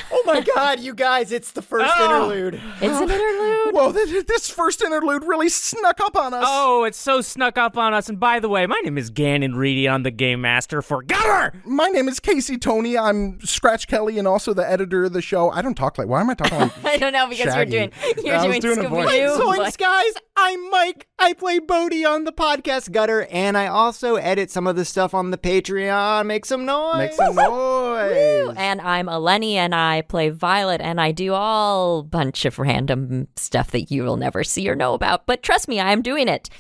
Oh my God, you guys, it's the first interlude. It's an interlude. Whoa, this first interlude really snuck up on us. Oh, it's so snuck up on us. And by the way, my name is Gannon Reedy. I'm the Game Master for Gutter. My name is Casey Toney. I'm Scratch Kelly and also the editor of the show. I don't talk like... Why am I talking like I don't know, because Shaggy? you're doing a voice. Scooby-Doo. Zoinks, guys, I'm Mike. I play Bodie on the podcast Gutter, and I also edit some of the stuff on the Patreon. Make some noise. Make some noise. And I'm Eleni, and I play Violet, and I do all bunch of random stuff that you will never see or know about. But trust me, I am doing it.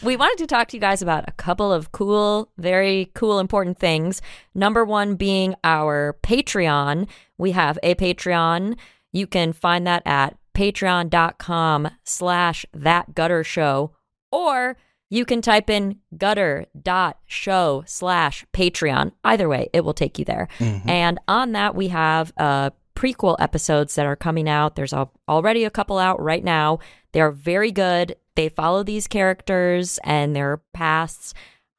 We wanted to talk to you guys about a couple of cool, very cool, important things. Number one being our Patreon. We have a Patreon. You can find that at patreon.com/thatguttershow, or you can type in gutter.show/Patreon. Either way, it will take you there. Mm-hmm. And on that, we have prequel episodes that are coming out. There's already a couple out right now. They're very good. They follow these characters and their pasts.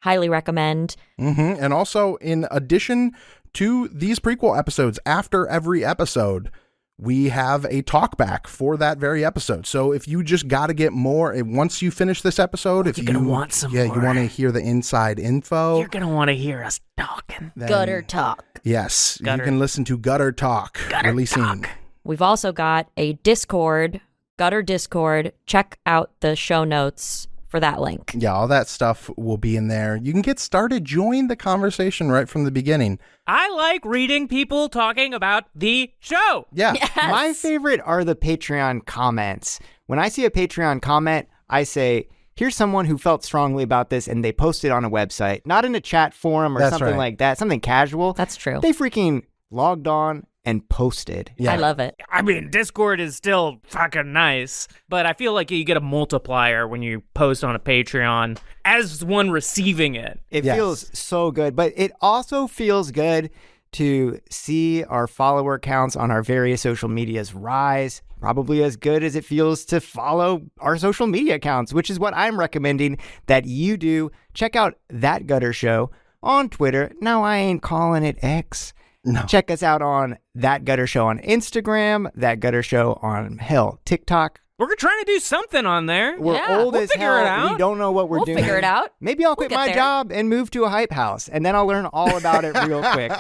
Highly recommend. Mm-hmm. And also, in addition to these prequel episodes, after every episode, we have a talkback for that very episode. So if you just got to get more, once you finish this episode, if You're going to want some more. more. You want to hear the inside info. You're going to want to hear us talking. then- Gutter Talk. Yes. Gutter. You can listen to Gutter Talk. Gutter releasing. Talk. We've also got a Discord, Gutter Discord. Check out the show notes for that link. Yeah, all that stuff will be in there. You can get started. Join the conversation right from the beginning. I like reading people talking about the show. Yeah. My favorite are the Patreon comments. When I see a Patreon comment, I say, here's someone who felt strongly about this, and they post it on a website, not in a chat forum or That's something right. like that, something casual. That's true. They freaking logged on and posted. Yeah. I love it. I mean, Discord is still fucking nice, but I feel like you get a multiplier when you post on a Patreon as one receiving it. It Yes. feels so good, but it also feels good to see our follower counts on our various social medias rise. Probably as good as it feels to follow our social media accounts, which is what I'm recommending that you do. Check out That Gutter Show on Twitter. No, I ain't calling it X. No. Check us out on That Gutter Show on Instagram, That Gutter Show on, TikTok. We're trying to do something on there. We're Yeah, old we'll as figure hell. it out. We don't know what we're We'll doing. figure it out. Maybe I'll We'll quit get my there. job and move to a hype house, and then I'll learn all about it real quick.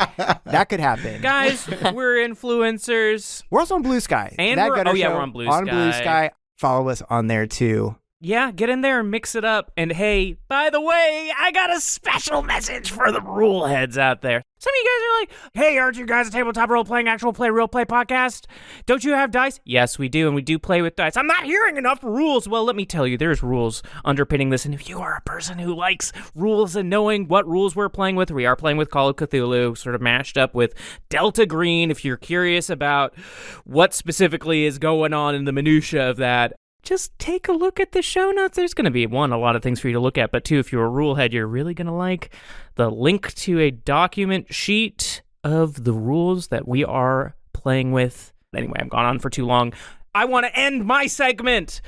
That could happen. Guys, we're influencers. We're also on Blue Sky. And That we're- Gutter oh, yeah, Show we're on Blue On Blue Sky. Sky. Follow us on there too. Yeah, get in there and mix it up. And hey, by the way, I got a special message for the rule heads out there. Some of you guys are like, hey, aren't you guys a tabletop role-playing, actual play, real play podcast? Don't you have dice? Yes, we do, and we do play with dice. I'm not hearing enough rules. Well, let me tell you, there's rules underpinning this, and if you are a person who likes rules and knowing what rules we're playing with, we are playing with Call of Cthulhu, sort of mashed up with Delta Green. If you're curious about what specifically is going on in the minutia of that, just take a look at the show notes. There's going to be, one, a lot of things for you to look at, but two, if you're a rule head, you're really going to like the link to a document sheet of the rules that we are playing with. Anyway, I've gone on for too long. I want to end my segment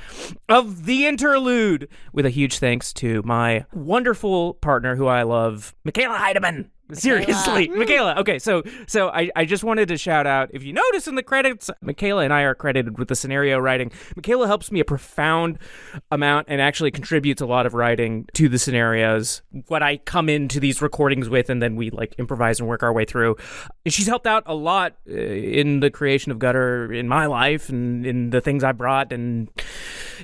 of the interlude with a huge thanks to my wonderful partner who I love, Michaela Heidemann. Seriously, Michaela. Okay, so I just wanted to shout out, if you notice in the credits, Michaela and I are credited with the scenario writing. Michaela helps me a profound amount and actually contributes a lot of writing to the scenarios, what I come into these recordings with, and then we like improvise and work our way through. And she's helped out a lot in the creation of Gutter in my life and in the things I brought and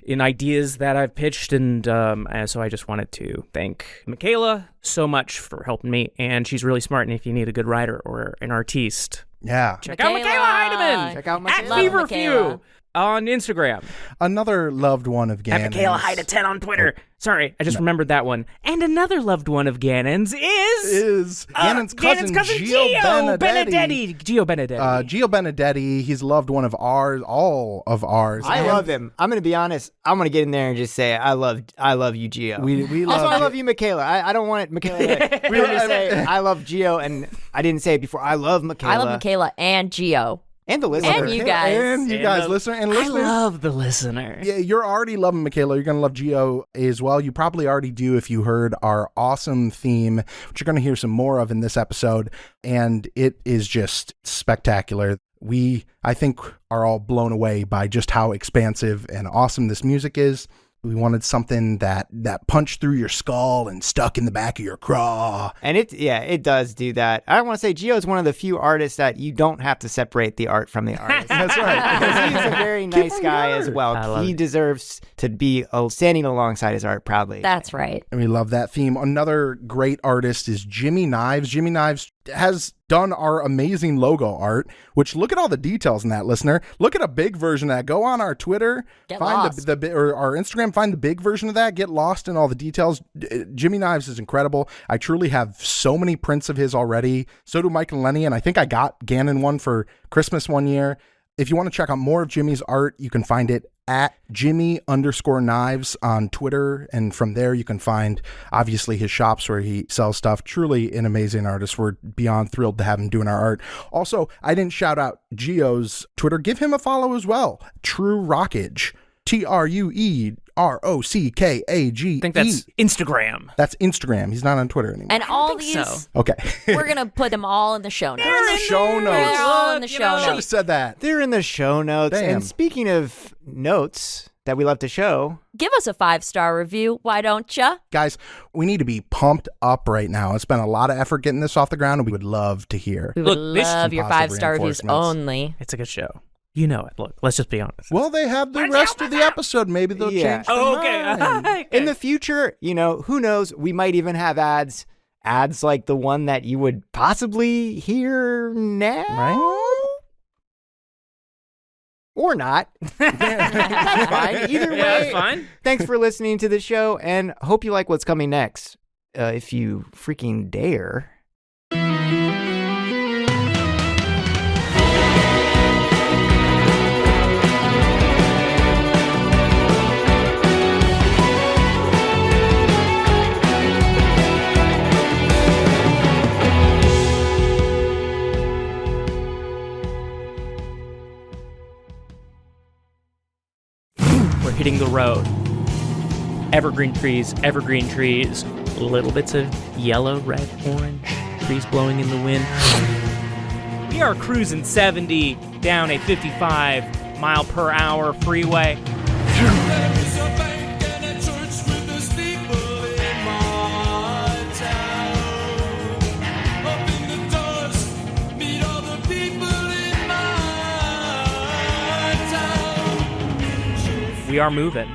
in ideas that I've pitched. And so I just wanted to thank Michaela so much for helping me, and she's really smart, and if you need a good writer or an artiste, Yeah. check out Michaela Heidemann Check out at Michaela. Feverfew. on Instagram. Another loved one of At Gannon's. Michaela Hyde 10 on Twitter. Sorry, I just remembered that one. And another loved one of Gannon's is Gannon's cousin Gio Benedetti. Gio Benedetti. Gio Benedetti, he's loved one of ours, all of ours. I love him. I'm going to be honest. I'm going to get in there and just say I love you, Gio. We also, love I love you, Michaela. I don't want it, Michaela. We were going to say I love Gio, and I didn't say it before. I love Michaela. I love Michaela and Gio. And the listener. And you guys. And you guys, listener. And I listeners. love the listener. Yeah, you're already loving Michaela. You're going to love Gio as well. You probably already do if you heard our awesome theme, which you're going to hear some more of in this episode. And it is just spectacular. We, I think, are all blown away by just how expansive and awesome this music is. We wanted something that punched through your skull and stuck in the back of your craw. And it does do that. I want to say Gio is one of the few artists that you don't have to separate the art from the artist. That's right. Because he's a very nice guy as well. He deserves to be standing alongside his art proudly. That's right. And we love that theme. Another great artist is Jimmy Knives. Jimmy Knives has done our amazing logo art, which look at all the details in that, listener. Look at a big version of that. Go on our Twitter, find or our Instagram, find the big version of that. Get lost in all the details. Jimmy Knives is incredible. I truly have so many prints of his already. So do Mike and Lenny, and I think I got Gannon one for Christmas one year. If you want to check out more of Jimmy's art, you can find it at Jimmy_Knives on Twitter. And from there, you can find, obviously, his shops where he sells stuff. Truly an amazing artist. We're beyond thrilled to have him doing our art. Also, I didn't shout out Gio's Twitter. Give him a follow as well. True Rockage. TrueRockage. I think that's Instagram. That's Instagram. He's not on Twitter anymore. And all these, Okay. we're going to put them all in the show notes. They're in the show notes. They're all in the show Should have notes. said that. They're in the show notes. Damn. And speaking of notes that we love to show, Give us a 5-star review. Why don't you? Guys, we need to be pumped up right now. It's been a lot of effort getting this off the ground, and we would love to hear. We would Look, this is love your positive 5-star reviews reinforcements. only. It's a good show. You know it. Look, let's just be honest. Well, they have the rest of the episode. Maybe they'll change their Oh, okay. mind. Okay. in the future, who knows? We might even have ads like the one that you would possibly hear now. Right? Or not. That's fine. Either way, Yeah, that's fine. Thanks for listening to the show, and hope you like what's coming next. If you freaking dare. We're hitting the road. Evergreen trees, little bits of yellow, red, orange, trees blowing in the wind. We are cruising 70 down a 55 mile per hour freeway. We are moving.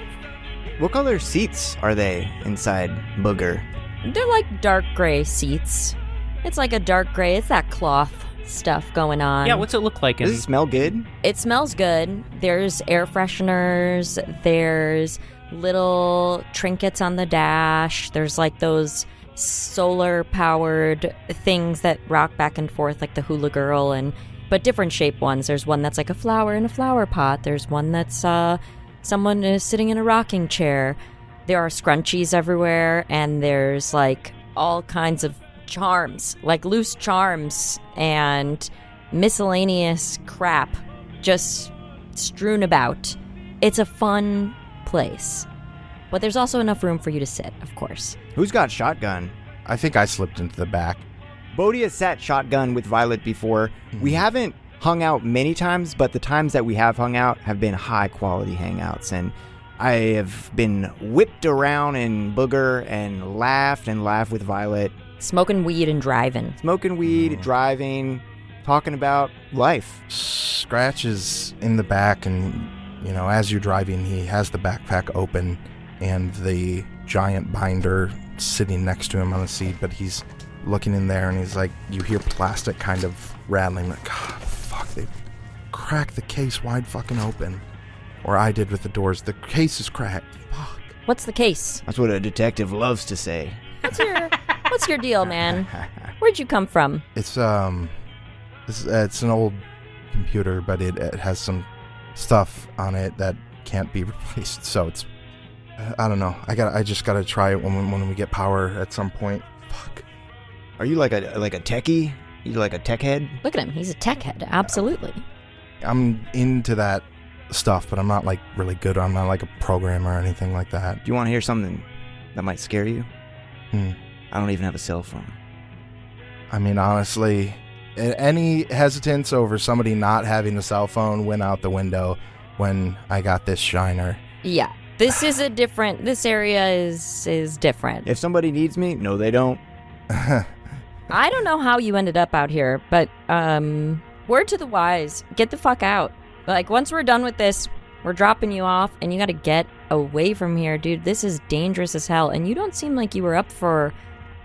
What color seats are they inside Booger? They're like dark gray seats. It's like a dark gray. It's that cloth stuff going on. Yeah, what's it look like? Does it smell good? It smells good. There's air fresheners. There's little trinkets on the dash. There's like those solar-powered things that rock back and forth like the hula girl, but different shape ones. There's one that's like a flower in a flower pot. There's one that's someone is sitting in a rocking chair. There are scrunchies everywhere, and there's like all kinds of charms, like loose charms and miscellaneous crap just strewn about. It's a fun place. But there's also enough room for you to sit, of course. Who's got shotgun? I think I slipped into the back. Bodhi has sat shotgun with Violet before. We haven't hung out many times, but the times that we have hung out have been high quality hangouts, and I have been whipped around in Booger and laughed with Violet. Smoking weed and driving. Smoking weed, driving, talking about life. Scratch is in the back, and, as you're driving, he has the backpack open and the giant binder sitting next to him on the seat, but he's looking in there, and he's like, you hear plastic kind of rattling, like, oh, fuck, they cracked the case wide fucking open. Or I did with the doors. The case is cracked. Fuck. What's the case? That's what a detective loves to say. What's your deal, man? Where'd you come from? It's an old computer, but it has some stuff on it that can't be replaced. So it's, I don't know. I just gotta try it when we get power at some point. Fuck. Are you like a techie? You like a tech head? Look at him. He's a tech head. Absolutely. I'm into that stuff, but I'm not like really good. I'm not like a programmer or anything like that. Do you want to hear something that might scare you? I don't even have a cell phone. I mean, honestly, any hesitance over somebody not having a cell phone went out the window when I got this shiner. Yeah. This area is different. If somebody needs me, no, they don't. I don't know how you ended up out here, but word to the wise, get the fuck out. Like, once we're done with this, we're dropping you off, and you gotta get away from here, dude. This is dangerous as hell, and you don't seem like you were up for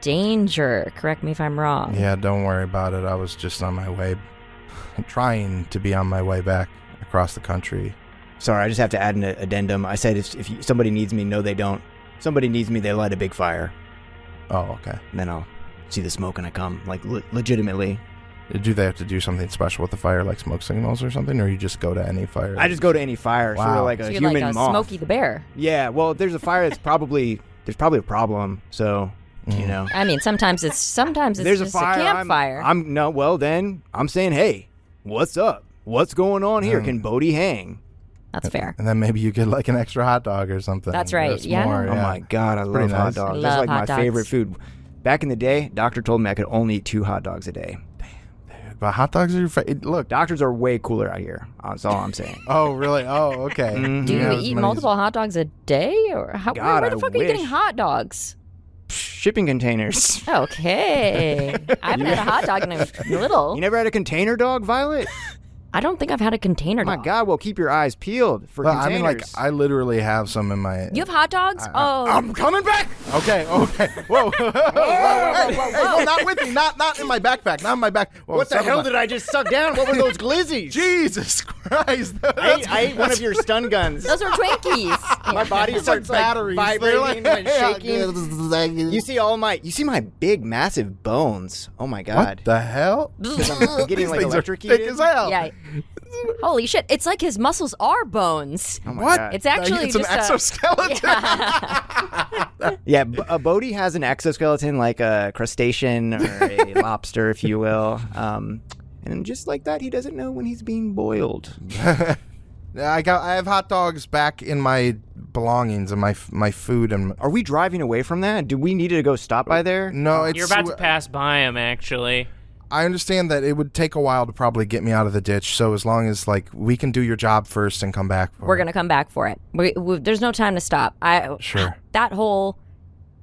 danger. Correct me if I'm wrong. Yeah, don't worry about it. I was just on my way, trying to be on my way back across the country. Sorry, I just have to add an addendum. I said if somebody needs me, no, they don't. If somebody needs me, they light a big fire. Oh, okay. And then I'll see the smoke and I come, like, legitimately. Do they have to do something special with the fire, like smoke signals or something, or you just go to any fire? I just go to any fire, Wow. sort of like a you're human like a moth. Smokey the Bear. Yeah, well, if there's a fire, there's probably a problem. So, you know, I mean, sometimes it's there's just a fire. a campfire. Then I'm saying, hey, what's up? What's going on here? Can Bodie hang? That's fair. And then maybe you get like an extra hot dog or something. That's right, Or yeah. s'more, Oh my God, I love hot nice. dogs. Love That's like hot my dogs. favorite food. Back in the day, doctor told me I could only eat 2 hot dogs a day. But hot dogs are your favorite. Look. Doctors are way cooler out here. That's all I'm saying. Oh, really? Oh, okay. Do you Yeah, as eat many multiple hot dogs a day, or how? God, where the I fuck are you getting wish. hot dogs? Shipping containers. Okay, I haven't had a hot dog in a little. You never had a container dog, Violet? I don't think I've had a container Oh my dog. God, well, keep your eyes peeled for Well, I containers. mean, like, I literally have some in my... You have hot dogs? I'm coming back! Okay. Whoa. Hey, no, not with me. Not in my backpack. Not in my back. Whoa, What the hell did I just suck down? What were those glizzies? Jesus Christ. I ate one of your stun guns. Those are Twinkies. My body starts like batteries. vibrating They're and like- shaking. You see my big, massive bones. Oh my God. What the hell? I'm getting These like things are electrocuted. thick as hell. Yeah. Holy shit! It's like his muscles are bones. Oh my What? God. It's actually It's an just exoskeleton. Yeah, Bodhi has an exoskeleton like a crustacean or a lobster, if you will. And just like that, he doesn't know when he's being boiled. I have hot dogs back in my belongings and my food and... Are we driving away from that? Do we need to go stop by there? No, it's... You're about to pass by him, actually. I understand that it would take a while to probably get me out of the ditch, so as long as, like, we can do your job first and come back. We're gonna come back for it. There's no time to stop. Sure. That whole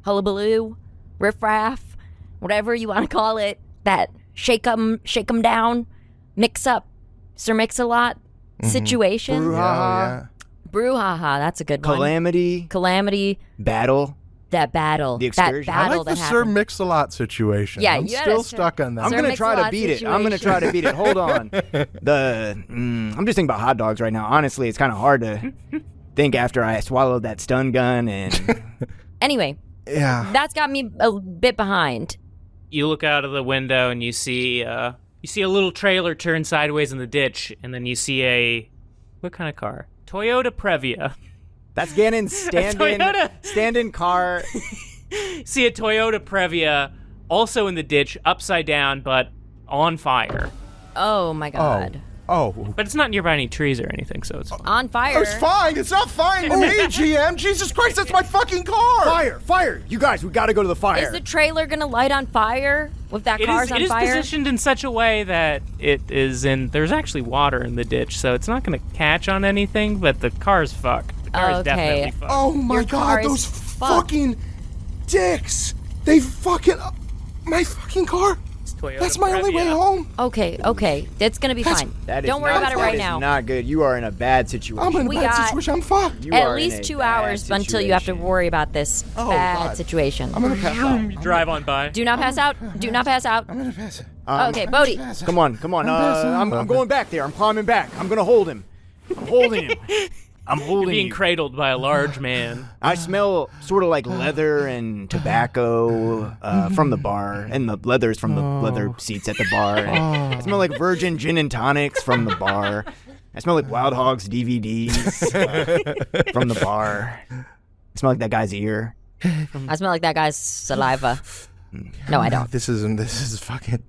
hullabaloo, riffraff, whatever you want to call it, that shake 'em down, mix up, Sir Mix-a-Lot situation. Brouhaha. Brouhaha, that's a good one. Calamity, Battle. that battle. The excursion. That I battle like the that Sir happened. Mix-a-Lot situation. Yeah, I'm you had still a stuck on that. I'm Sir going to try to Mix-a-Lot beat it. I'm going to try to beat it. Hold on. I'm just thinking about hot dogs right now. Honestly, it's kind of hard to think after I swallowed that stun gun and... Anyway, Yeah. that's got me a bit behind. You look out of the window and you see a little trailer turn sideways in the ditch, and then you see what kind of car? Toyota Previa. That's Gannon's Toyota. stand-in car. See a Toyota Previa also in the ditch, upside down, but on fire. Oh my god. Oh. But it's not nearby any trees or anything, so it's fine. On fire. It's fine. It's not fine to me, GM. Jesus Christ, that's my fucking car. Fire! You guys, we got to go to the fire. Is the trailer gonna light on fire with that car's on It is fire? positioned in such a way that there's actually water in the ditch, so it's not going to catch on anything, but the car's fucked. The car is Okay. definitely fucked. Oh my Your car God, is those fucked. fucking dicks. They fucking my fucking car. It's Toyota That's my only way Previa. home. Okay. It's gonna be fine. That is Don't worry not- about it that right is now. not good. You are in a bad situation. I'm in a We bad got- situation. I'm fucked. You At are in least a 2 bad hours until you have to situation. worry about this bad God. situation. I'm gonna pass out. You drive on by. Do not pass out. Do not pass out. I'm gonna pass it. Okay, Bodhi. Come on. I'm going back there. I'm climbing back. I'm going to hold him. I'm holding him. I'm holding being you. cradled by a large man. I smell sort of like leather and tobacco from the bar, and the leather's from the leather seats at the bar. And I smell like virgin gin and tonics from the bar. I smell like Wild Hogs DVDs from the bar. I smell like that guy's ear. I smell like that guy's saliva. No, I don't. This is fucking.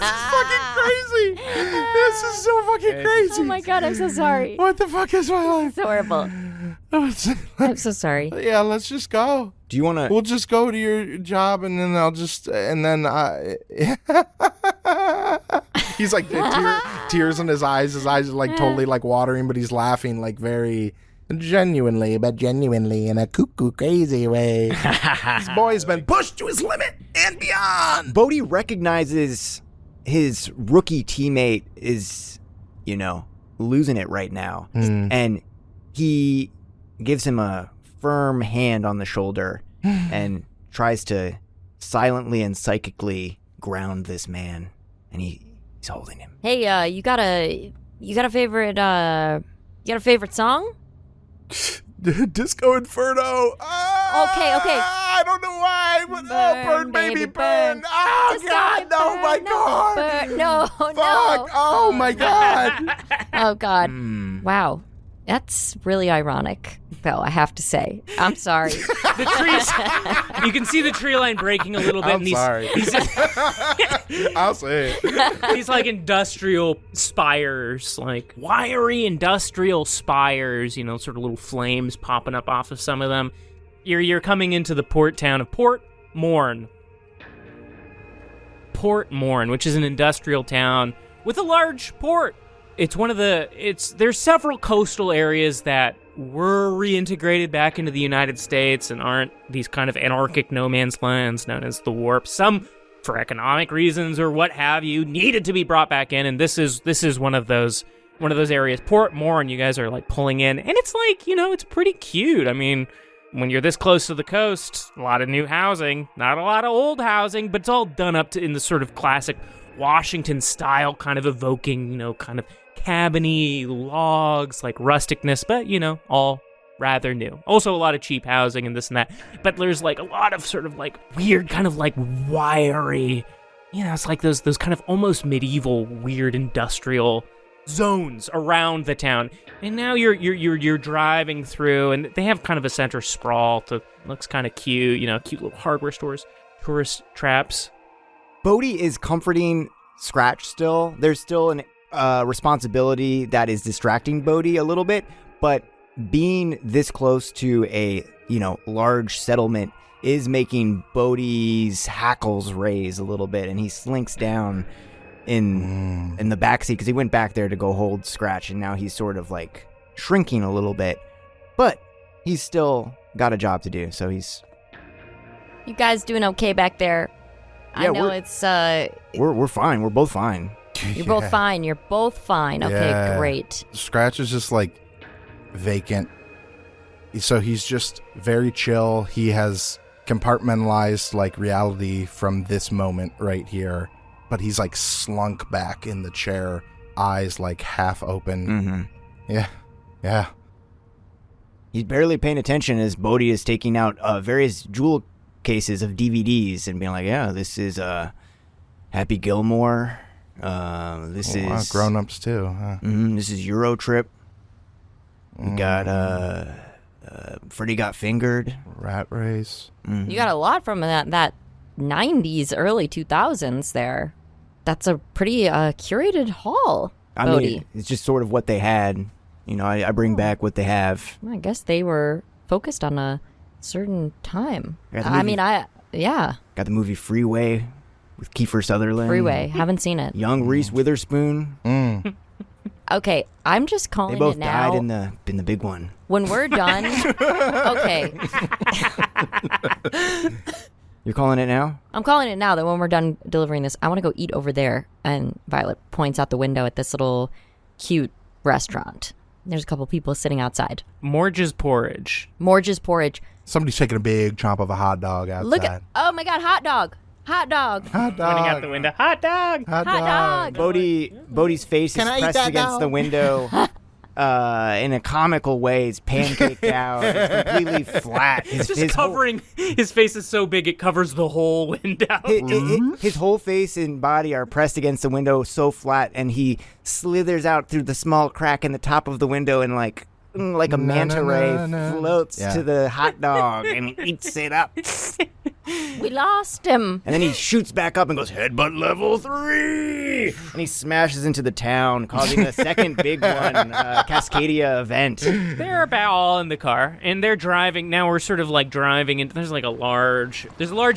Crazy. This is so fucking crazy. Oh my god, I'm so sorry. What the fuck is my life? It's horrible. I'm so sorry. Yeah, let's just go. Do you want to? We'll just go to your job, and then he's like tears in his eyes. His eyes are like totally like watering, but he's laughing like very genuinely in a cuckoo crazy way. This boy's been pushed to his limit and beyond. Bodhi recognizes his rookie teammate is, losing it right now. And he gives him a firm hand on the shoulder and tries to silently and psychically ground this man. And he's holding him. Hey, you got a favorite song? Disco Inferno. Okay. I don't know why, but burn, baby, burn. Oh, Disco God, no, my God. No. Fuck, oh, my God. Oh, God. Wow. That's really ironic, though, I have to say. I'm sorry. The trees. You can see the tree line breaking a little bit. I'm sorry. I'll say it. These like industrial spires, like wiry industrial spires, sort of little flames popping up off of some of them. You're coming into the port town of Port Morn. Port Morn, which is an industrial town with a large port. There's several coastal areas that were reintegrated back into the United States and aren't these kind of anarchic no man's lands known as the Warp. Some, for economic reasons or what have you, needed to be brought back in, and this is one of those areas. Port Morn, you guys are like pulling in, and it's like, it's pretty cute. I mean, when you're this close to the coast, a lot of new housing, not a lot of old housing, but it's all done up in the sort of classic Washington style, kind of evoking, kind of cabiny logs, like rusticness, but, all rather new. Also a lot of cheap housing and this and that. But there's like a lot of sort of like weird kind of like wiry, it's like those kind of almost medieval weird industrial zones around the town. And now you're driving through, and they have kind of a center sprawl looks kind of cute, cute little hardware stores, tourist traps. Bodhi is comforting Scratch still. There's still an responsibility that is distracting Bodhi a little bit, but being this close to a large settlement is making Bodhi's hackles raise a little bit, and he slinks down in the backseat because he went back there to go hold Scratch, and now he's sort of like shrinking a little bit, but he's still got a job to do. So he's. You guys doing okay back there? Yeah, I know it's we're fine. We're both fine. You're both fine. You're both fine. Okay, Yeah. great. Scratch is just like vacant. So he's just very chill. He has compartmentalized like reality from this moment right here. But he's like slunk back in the chair, eyes like half open. Mm-hmm. Yeah. He's barely paying attention as Bodhi is taking out various jewel cases of DVDs and being like, yeah, this is Happy Gilmore. This is grown-ups too. Huh? This is Euro Trip. We got Freddy Got Fingered. Rat Race. You got a lot from that 90s, early 2000s there. That's a pretty curated haul, Bodhi. mean, it's just sort of what they had. I bring back what they have. I guess they were focused on a certain time. Yeah, the movie- Got the movie Freeway with Kiefer Sutherland. Freeway. Haven't seen it. Young Reese Witherspoon. Okay, I'm just calling They both it now. died in the big one. When we're done, okay. You're calling it now? I'm calling it now that when we're done delivering this, I want to go eat over there. And Violet points out the window at this little cute restaurant. There's a couple people sitting outside. Morge's Porridge. Morge's Porridge. Somebody's taking a big chomp of a hot dog outside. Look at, oh my God, hot dog. Hot dog. Hot Pointing out dog. the window. Hot dog. Hot Hot dog. Bodhi's face Can is I eat pressed that against dog? the window in a comical way. He's pancaked out. He's completely flat. It's just covering. His face is so big it covers the whole window. His whole face and body are pressed against the window so flat, and he slithers out through the small crack in the top of the window and like a manta ray floats to the hot dog and eats it up. We lost him. And then he shoots back up and goes, headbutt level 3! And he smashes into the town, causing the second big one, Cascadia event. They're about all in the car, and they're driving. Now we're sort of like driving into. There's a large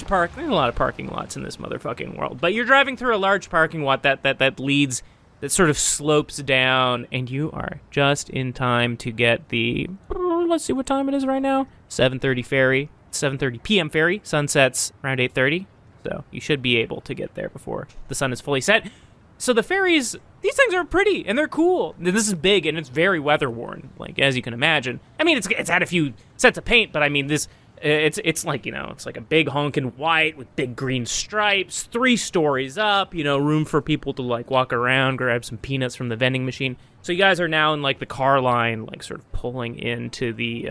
park. There's a lot of parking lots in this motherfucking world. But you're driving through a large parking lot that leads, that sort of slopes down, and you are just in time to get the. Let's see what time it is right now. 7:30 ferry. 7:30 p.m. ferry. Sunsets around 8:30. So you should be able to get there before the sun is fully set. So the ferries, these things are pretty and they're cool. This is big and it's very weather worn, like as you can imagine. I mean, it's had a few sets of paint, but I mean this, it's like, it's like a big honkin' white with big green stripes, 3 stories up, room for people to like walk around, grab some peanuts from the vending machine. So you guys are now in like the car line, like sort of pulling into the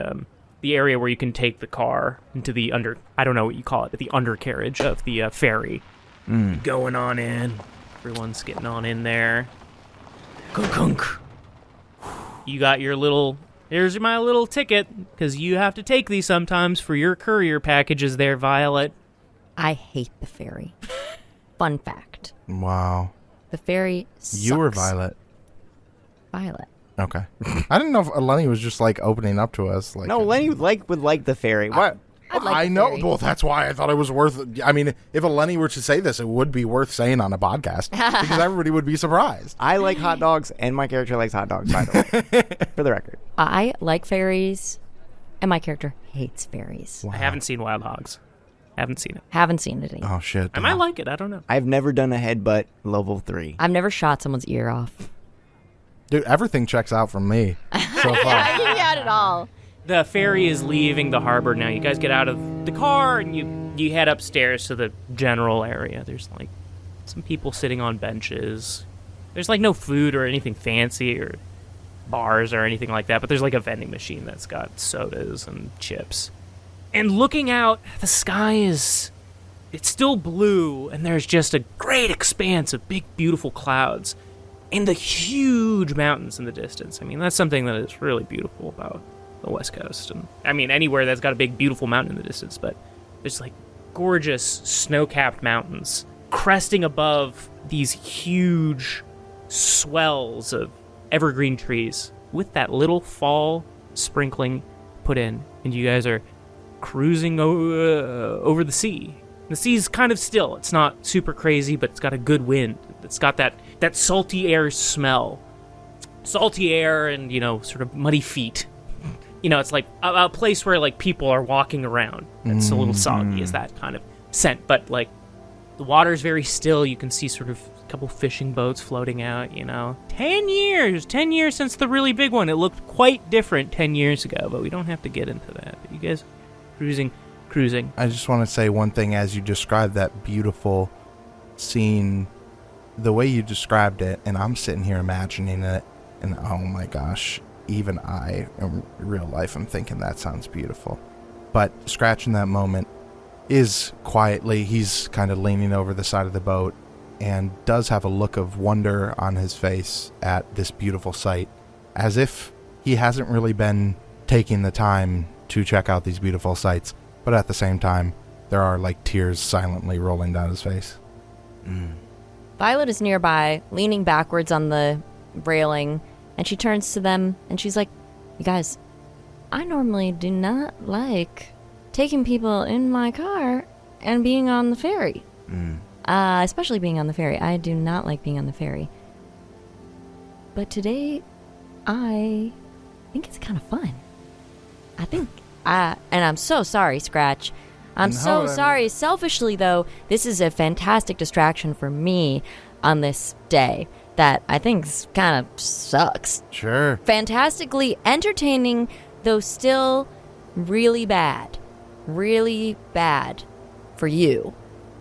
area where you can take the car into the I don't know what you call it, but the undercarriage of the ferry. Going on in. Everyone's getting on in there. Kunk. You got your little, here's my little ticket, because you have to take these sometimes for your courier packages there, Violet. I hate the ferry. Fun fact. Wow. The ferry sucks. You were Violet. Violet. Okay. I didn't know if Lenny was just like opening up to us. Like, No, Lenny would like the ferry. What? I'd like I the know. ferry. Well, that's why I thought it was worth. I mean, if a Lenny were to say this, it would be worth saying on a podcast because everybody would be surprised. I like hot dogs, and my character likes hot dogs, by the way. For the record. I like ferries, and my character hates ferries. Wow. I haven't seen Wild Hogs. Haven't seen it. Haven't seen it either. Oh shit! I might like it. I don't know. I've never done a headbutt level 3. I've never shot someone's ear off. Dude, everything checks out from me so far. You got it all. The ferry is leaving the harbor now. You guys get out of the car and you head upstairs to the general area. There's like some people sitting on benches. There's like no food or anything fancy or bars or anything like that, but there's like a vending machine that's got sodas and chips. And looking out, the sky it's still blue, and there's just a great expanse of big, beautiful clouds and the huge mountains in the distance. I mean, that's something that is really beautiful about the West Coast. And I mean, anywhere that's got a big, beautiful mountain in the distance, but there's like gorgeous snow-capped mountains cresting above these huge swells of evergreen trees with that little fall sprinkling put in. And you guys are cruising over the sea. The sea's kind of still. It's not super crazy, but it's got a good wind. It's got that salty air smell. Salty air and, sort of muddy feet. It's like a place where, like, people are walking around. It's a little soggy, is that kind of scent. But, like, the water's very still. You can see sort of a couple fishing boats floating out, 10 years since the really big one. It looked quite different 10 years ago, but we don't have to get into that. But you guys cruising. I just want to say one thing as you described that beautiful scene, the way you described it, and I'm sitting here imagining it, and oh my gosh, even I, in real life, I'm thinking that sounds beautiful. But Scratch in that moment is quietly, he's kind of leaning over the side of the boat and does have a look of wonder on his face at this beautiful sight, as if he hasn't really been taking the time to check out these beautiful sights. But at the same time, there are like tears silently rolling down his face. Violet is nearby, leaning backwards on the railing, and she turns to them and she's like, "You guys, I normally do not like taking people in my car and being on the ferry. Especially being on the ferry. I do not like being on the ferry. But today, I think it's kind of fun. And I'm so sorry, Scratch. I'm so sorry. Selfishly, though, this is a fantastic distraction for me on this day that I think kind of sucks. Sure. Fantastically entertaining, though still really bad. Really bad for you.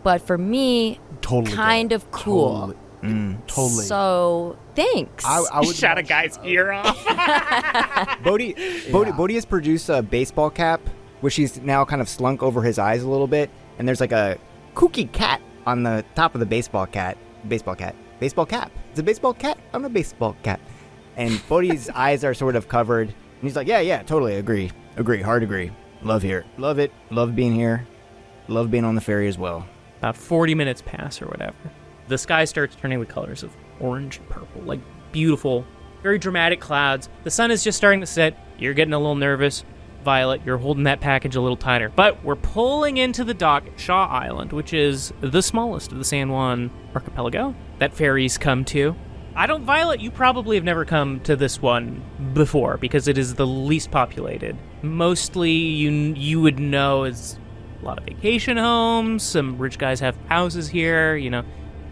but for me, Totally kind get it. of cool. Totally. So, thanks. I would Shot a guy's ear off. Bodhi has produced a baseball cap, which he's now kind of slunk over his eyes a little bit, and there's like a kooky cat on the top of the baseball cap. It's a baseball cat on a baseball cap. And Bodhi's eyes are sort of covered, and he's like, yeah, totally agree, hard agree. Love here. Love it. Love being here. Love being on the ferry as well. About 40 minutes pass or whatever. The sky starts turning the colors of orange and purple, like beautiful, very dramatic clouds. The sun is just starting to set. You're getting a little nervous. Violet, you're holding that package a little tighter. But we're pulling into the dock at Shaw Island, which is the smallest of the San Juan archipelago that ferries come to. Violet, you probably have never come to this one before because it is the least populated. Mostly you would know is a lot of vacation homes. Some rich guys have houses here,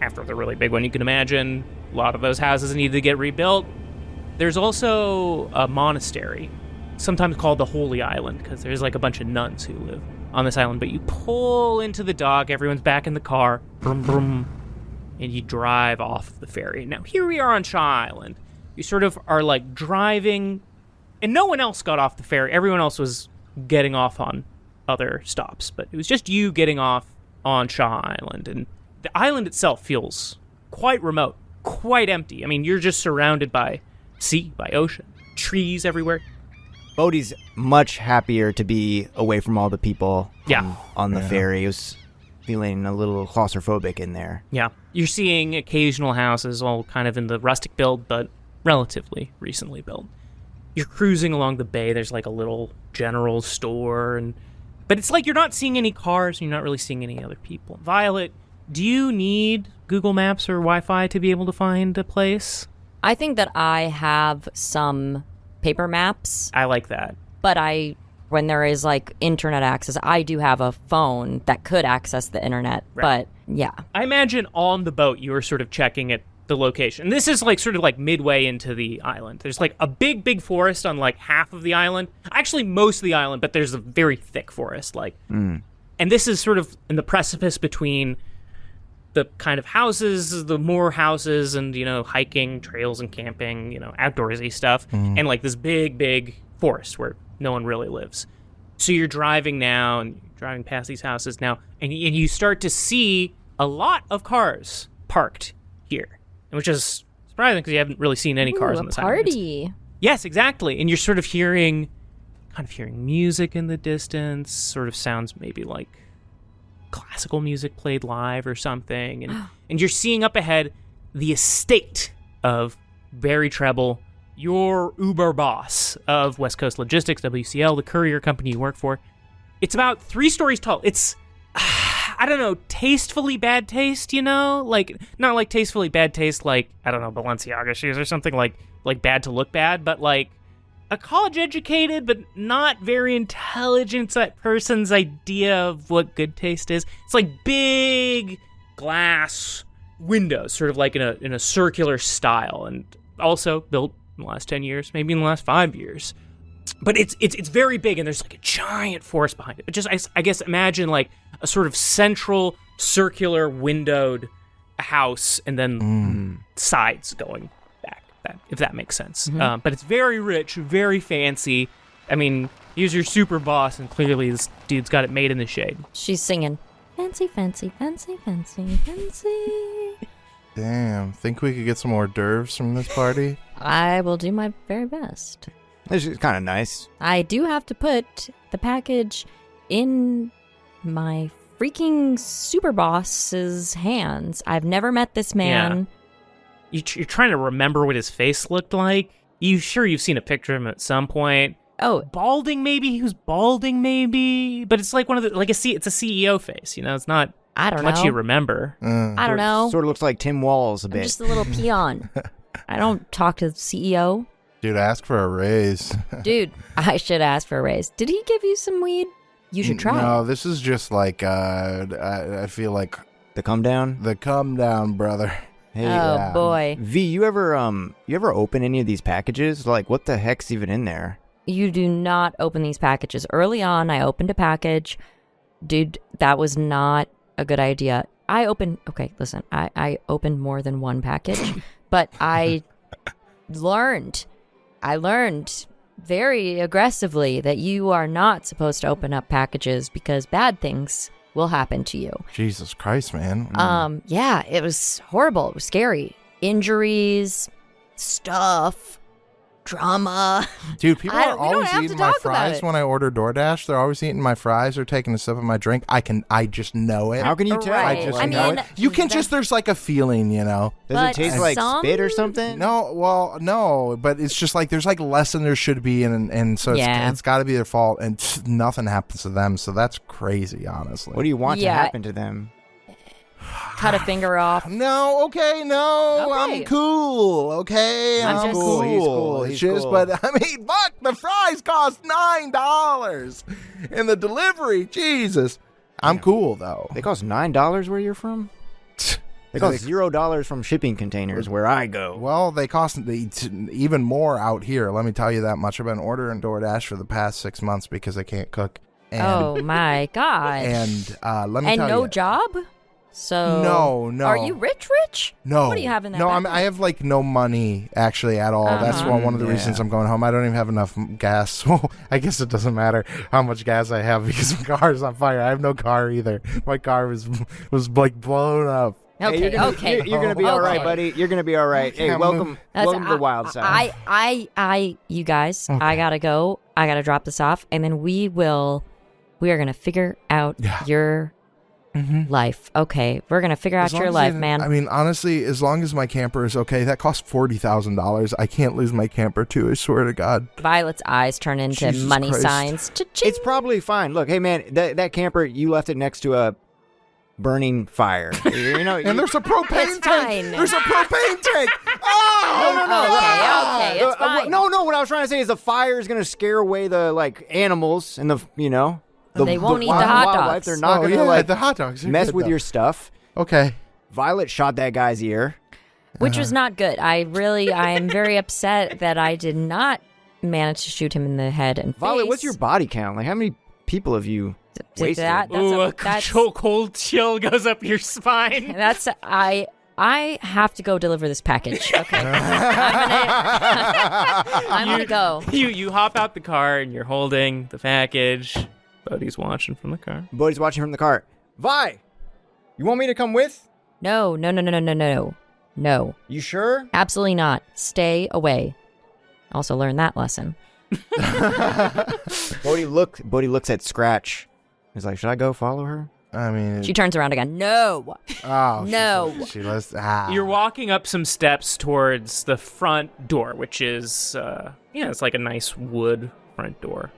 after the really big one, you can imagine a lot of those houses need to get rebuilt. There's also a monastery, sometimes called the Holy Island, because there's like a bunch of nuns who live on this island. But you pull into the dock, everyone's back in the car, brum, brum, and you drive off the ferry. Now, here we are on Shaw Island. You sort of are like driving, and no one else got off the ferry. Everyone else was getting off on other stops, but it was just you getting off on Shaw Island. And the island itself feels quite remote, quite empty. I mean, you're just surrounded by sea, by ocean, trees everywhere. Bodhi's much happier to be away from all the people on the ferry. He was feeling a little claustrophobic in there. Yeah. You're seeing occasional houses, all kind of in the rustic build, but relatively recently built. You're cruising along the bay. There's like a little general store, but it's like you're not seeing any cars, and you're not really seeing any other people. Violet, do you need Google Maps or Wi-Fi to be able to find a place? I think that I have some paper maps. I like that. But when there is like internet access, I do have a phone that could access the internet. Right. But yeah. I imagine on the boat you were sort of checking at the location. This is like sort of like midway into the island. There's like a big forest on like half of the island. Actually, most of the island, but there's a very thick forest. And this is sort of in the precipice between the kind of houses, the more houses and, hiking, trails and camping, outdoorsy stuff, and like this big forest where no one really lives. So you're driving now, and you're driving past these houses now, and you start to see a lot of cars parked here, which is surprising because you haven't really seen any cars on this island. Party. Yes, exactly. And you're sort of hearing music in the distance, sort of sounds maybe like classical music played live or something, and you're seeing up ahead the estate of Barry Treble, your Uber boss of West Coast Logistics, WCL, the courier company you work for. It's about 3 stories tall. It's, I don't know, tastefully bad taste, like not like tastefully bad taste, like I don't know, Balenciaga shoes or something, like bad to look bad, but like a college-educated but not very intelligent person's idea of what good taste is. It's like big glass windows, sort of like in a circular style, and also built in the last 10 years, maybe in the last 5 years. But it's very big, and there's like a giant forest behind it. But just I guess imagine like a sort of central circular windowed house, and then sides going. If that makes sense. But it's very rich, very fancy. I mean, he's your super boss, and clearly this dude's got it made in the shade. She's singing, fancy, fancy, fancy, fancy, fancy. Damn, think we could get some hors d'oeuvres from this party? I will do my very best. This is kind of nice. I do have to put the package in my freaking super boss's hands. I've never met this man. Yeah. You're trying to remember what his face looked like. You've seen a picture of him at some point. Oh, balding maybe. He was balding maybe, but it's like one of the it's a CEO face. It's not. I don't much know. you remember. I don't know. Sort of looks like Tim Walls a bit. I'm just a little peon. I don't talk to the CEO. Dude, ask for a raise. Dude, I should ask for a raise. Did he give you some weed? You should try. No, this is just like I feel like the come down. The come down, brother. Hey, boy. V, you ever open any of these packages? Like, what the heck's even in there? You do not open these packages. Early on, I opened a package. Dude, that was not a good idea. I opened more than one package, but I learned very aggressively that you are not supposed to open up packages because bad things will happen to you. Jesus Christ, man. Yeah, it was horrible. It was scary. Injuries, stuff, drama. Dude, people are always have to eating my talk about fries it. when I order DoorDash. They're always eating my fries or taking a sip of my drink. I just know it. How can you tell? Right. I just I know mean, it. You can just, there's like a feeling, you know. Does But it taste like spit or something? No, but it's just like there's like less than there should be, and so Yeah. it's got to be their fault, and nothing happens to them, so that's crazy, honestly. What do you want to Yeah. happen to them? Cut a finger off. No, okay, no, Okay. I'm cool, okay, I'm I'm just- cool. He's cool, It's he's just, cool. but I mean, fuck, the fries cost $9, and the delivery, Jesus, I'm cool though. They cost $9 where you're from? They cost $0 from shipping containers where I go. Well, they cost even more out here. Let me tell you that much. I've been ordering DoorDash for the past 6 months because I can't cook. And, Oh my gosh. and let me And tell no you, job? So No. Are you rich? No. What do you have in that? No, bag? I have like no money actually at all. That's Uh-huh. one of the Yeah. reasons I'm going home. I don't even have enough gas. Well, I guess it doesn't matter how much gas I have because my car is on fire. I have no car either. My car was like blown up. Okay, Hey, you're gonna be all right, Okay. buddy. You're gonna be all right. Hey, can't welcome That's- to the wild side. You guys, I gotta go. I gotta drop this off, and then we are gonna figure out your life. Okay, we're gonna figure out As long your as life, I- man. I mean, honestly, as long as my camper is okay, that costs $40,000. I can't lose my camper too. I swear to God. Violet's eyes turn into Jesus money Christ. signs. Cha-ching. It's probably fine. Look, hey man, that camper, you left it next to a burning fire. You know, And there's a propane It's tank. fine. There's a propane tank. Oh Okay, it's fine. No, what I was trying to say is the fire is gonna scare away the like animals and the They won't eat the hot wildlife. dogs. They're not Oh, gonna yeah, like the hot dogs. are mess good, with though. your stuff. Okay. Violet shot that guy's ear. Which was not good. I am very upset that I did not manage to shoot him in the head and Violet, face. what's your body count? Like how many people have you wasted? That's Ooh, a- a that's- cold chill goes up your spine. That's I have to go deliver this package. Okay, I'm gonna go. You hop out the car and you're holding the package. Bodhi's watching from the car. Bodhi's watching from the car. Vi, you want me to come with? No, You sure? absolutely not. Stay away. Also learn that lesson. Bodhi looks at Scratch. He's like, should I go follow her? I mean, She turns around again. No. oh, No. She was. You're walking up some steps towards the front door, which is, it's like a nice wood front door.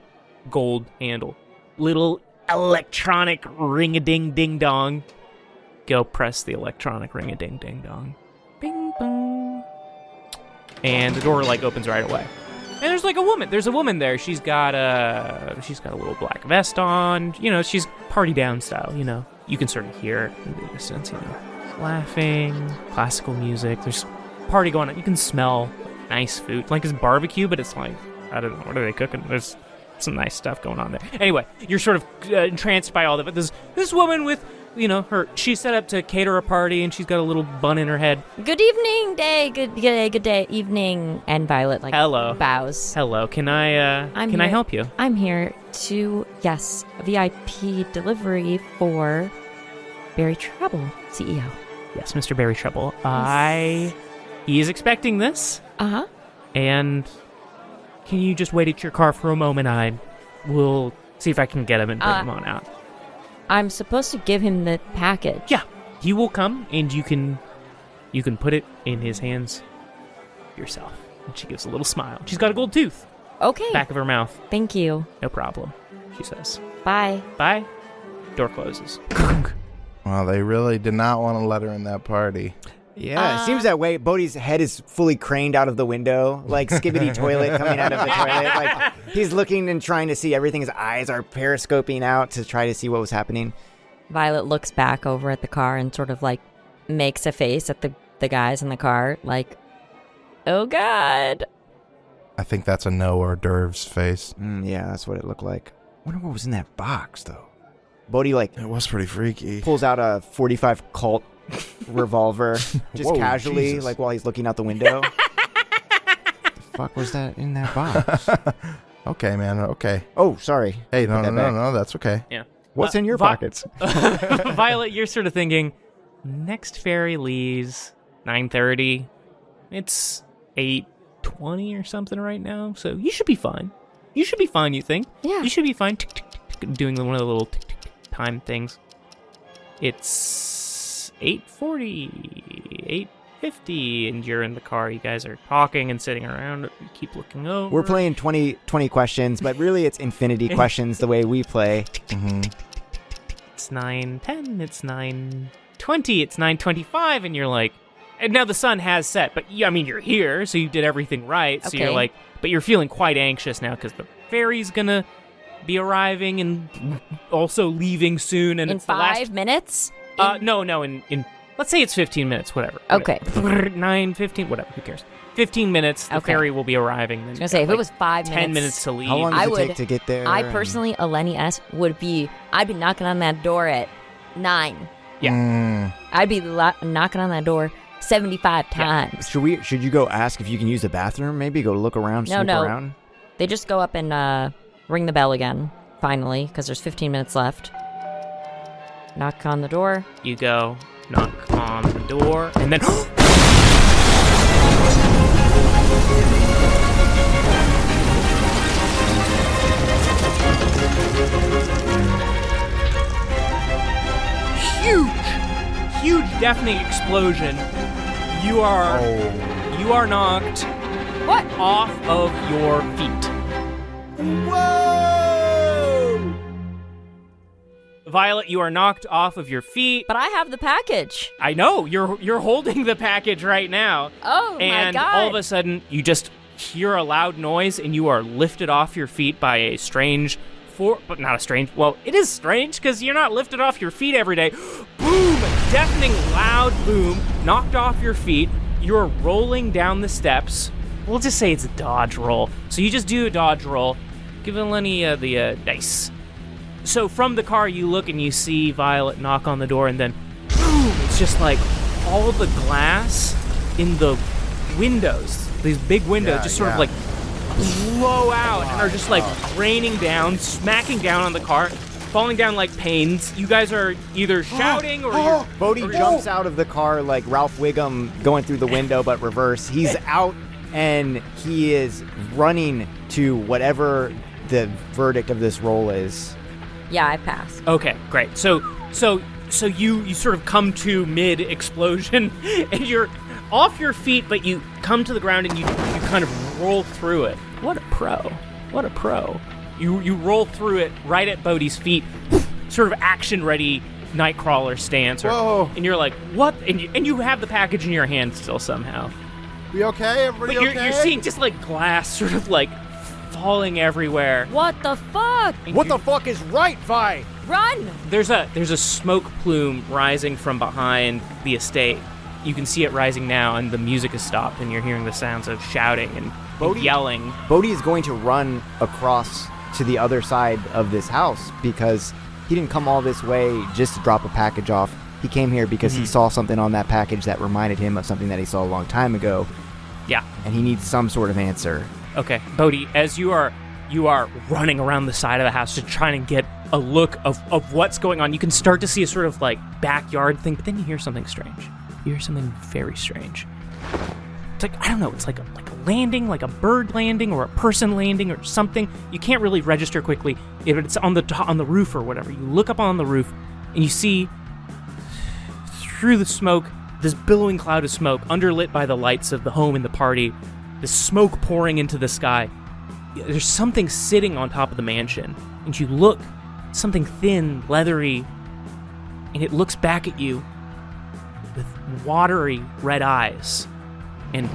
Gold handle. Little electronic ring-a-ding-ding-dong. Go press the electronic ring-a-ding-ding-dong. Bing bong. And the door, opens right away. And there's a woman. There's a woman there. She's got a little black vest on. She's party down style, You can sort of hear it in the distance, Laughing, classical music. There's party going on. You can smell nice food. It's barbecue, but it's I don't know, what are they cooking? There's some nice stuff going on there. Anyway, you're sort of entranced by all of it. This woman with, she's set up to cater a party, and she's got a little bun in her head. Good evening, day. Good day, evening. And Violet Hello. bows. Hello, can I here. help you? I'm here to VIP delivery for Barry Trouble, CEO. Yes, Mr. Barry Trouble. He is expecting this, Uh-huh. and can you just wait at your car for a moment? I will see if I can get him and bring him on out. I'm supposed to give him the package. Yeah, he will come, and you can put it in his hands yourself. And she gives a little smile. She's got a gold tooth. Okay. Back of her mouth. Thank you. No problem, she says. Bye. Bye. Door closes. Well, they really did not want to let her in that party. Yeah, it seems that way. Bodhi's head is fully craned out of the window, like Skibbity Toilet coming out of the toilet. Like he's looking and trying to see everything. His eyes are periscoping out to try to see what was happening. Violet looks back over at the car and sort of makes a face at the guys in the car, oh God. I think that's a no hors d'oeuvres face. Yeah, that's what it looked like. Wonder what was in that box, though. Bodhi, like, It was pretty freaky. pulls out a 45 Colt revolver just Whoa, casually, Jesus. like, while he's looking out the window. The fuck was that in that box? Okay, man. Okay. Oh, sorry. Hey, Put that back. no. That's okay. Yeah. What's in your pockets? Violet, you're sort of thinking, next ferry leaves 9:30. It's 8:20 or something right now, so you should be fine. You should be fine, you think? Yeah. You should be fine. Tick, tick, tick, tick, doing one of the little tick, tick, tick, time things. It's 8:40, 8:50, and you're in the car. You guys are talking and sitting around. You keep looking over. We're playing 20 questions, but really it's infinity questions the way we play. It's 9:10, it's 9:20, it's 9:25, and you're like, and now the sun has set, but I mean, you're here, so you did everything right. So you're Okay. like, but you're feeling quite anxious now because the ferry's gonna be arriving and also leaving soon. And In it's the last 5 minutes? No, in let's say it's 15 minutes, whatever. Okay. 9:15, whatever, who cares? 15 minutes, the Okay. ferry will be arriving. Then I was gonna say, if it was 5 10 minutes, minutes to leave. How long I does it would- take to get there? I personally, Eleni S, I'd be knocking on that door at 9. I'd be knocking on that door 75 times. Should you go ask if you can use the bathroom? Maybe go look around, snoop No. around? They just go up and ring the bell again, finally, because there's 15 minutes left. Knock on the door. You go, knock on the door, and then huge, deafening explosion. You are knocked What? off of your feet. Whoa! Violet, you are knocked off of your feet. But I have the package. I know, you're holding the package right now. Oh, And my God. all of a sudden, you just hear a loud noise, and you are lifted off your feet by a strange but not a strange. Well, it is strange because you're not lifted off your feet every day. Boom! Deafening loud boom. Knocked off your feet. You're rolling down the steps. We'll just say it's a dodge roll. So you just do a dodge roll. Give Eleni the dice. So from the car, you look and you see Violet knock on the door, and then boom! It's just like all the glass in the windows, these big windows, just sort of like blow out and are just like raining down, smacking down on the car, falling down like panes. You guys are either shouting or you're... Bodhi jumps out of the car like Ralph Wiggum going through the window, but reverse. He's out and he is running to whatever the verdict of this roll is. Yeah, I passed. Okay, great. So you sort of come to mid-explosion, and you're off your feet, but you come to the ground and you kind of roll through it. What a pro. What a pro. You roll through it right at Bodhi's feet, sort of action-ready Nightcrawler stance. Whoa. And you're like, what? And you have the package in your hand still somehow. We okay? Everybody But you're, okay? you're seeing just like glass sort of like falling everywhere. What the fuck? What the fuck is right, Vi? Run! There's a smoke plume rising from behind the estate. You can see it rising now, and the music has stopped, and you're hearing the sounds of shouting and yelling. Bodhi is going to run across to the other side of this house because he didn't come all this way just to drop a package off. He came here because he saw something on that package that reminded him of something that he saw a long time ago, Yeah. and he needs some sort of answer. Okay, Bodhi, as you are running around the side of the house, just trying to get a look of what's going on. You can start to see a sort of like backyard thing, but then you hear something strange. You hear something very strange. It's like, I don't know, it's like a landing, like a bird landing or a person landing or something. You can't really register quickly. It's on the roof or whatever. You look up on the roof and you see through the smoke, this billowing cloud of smoke, underlit by the lights of the home and the party, the smoke pouring into the sky. There's something sitting on top of the mansion, and you look, something thin, leathery, and it looks back at you with watery red eyes, and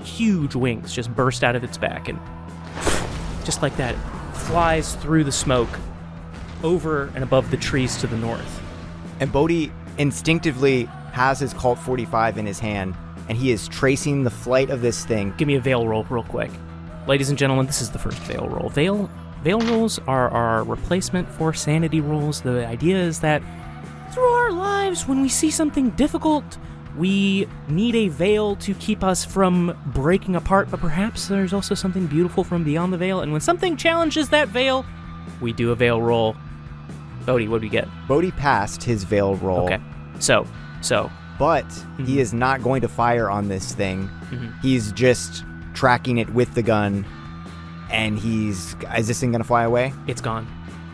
huge wings just burst out of its back, and just like that, it flies through the smoke over and above the trees to the north. And Bodhi instinctively has his Colt 45 in his hand, and he is tracing the flight of this thing. Give me a veil roll real quick. Ladies and gentlemen, this is the first veil roll. Veil veil rolls are our replacement for sanity rolls. The idea is that through our lives, when we see something difficult, we need a veil to keep us from breaking apart, but perhaps there's also something beautiful from beyond the veil, and when something challenges that veil, we do a veil roll. Bodhi, what do we get? Bodhi passed his veil roll. Okay, so. But he is not going to fire on this thing. He's just tracking it with the gun, and is this thing going to fly away? It's gone.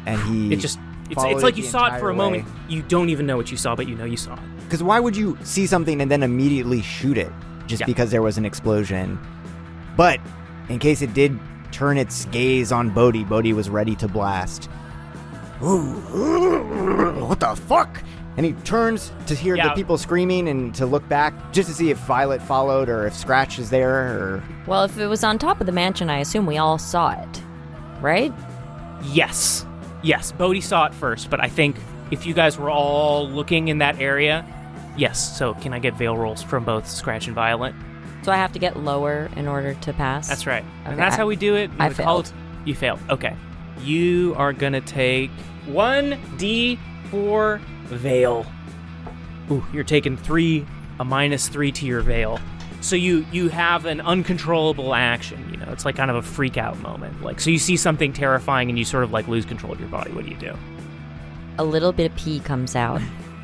And it's like you saw it for a moment. You don't even know what you saw, but you know you saw it. Because why would you see something and then immediately shoot it just because there was an explosion? But in case it did turn its gaze on Bodhi, Bodhi was ready to blast. What the fuck? And he turns to hear the people screaming and to look back just to see if Violet followed or if Scratch is there. Or Well, if it was on top of the mansion, I assume we all saw it, right? Yes, Bodhi saw it first, but I think if you guys were all looking in that area, yes. So can I get veil rolls from both Scratch and Violet? So I have to get lower in order to pass? That's right. Okay, And that's how we do it. I failed. You failed. Okay. You are going to take 1d4 veil. Ooh, you're taking a -3 to your veil. So you have an uncontrollable action, you know. It's like kind of a freak out moment. Like, so you see something terrifying and you sort of like lose control of your body. What do you do? A little bit of pee comes out.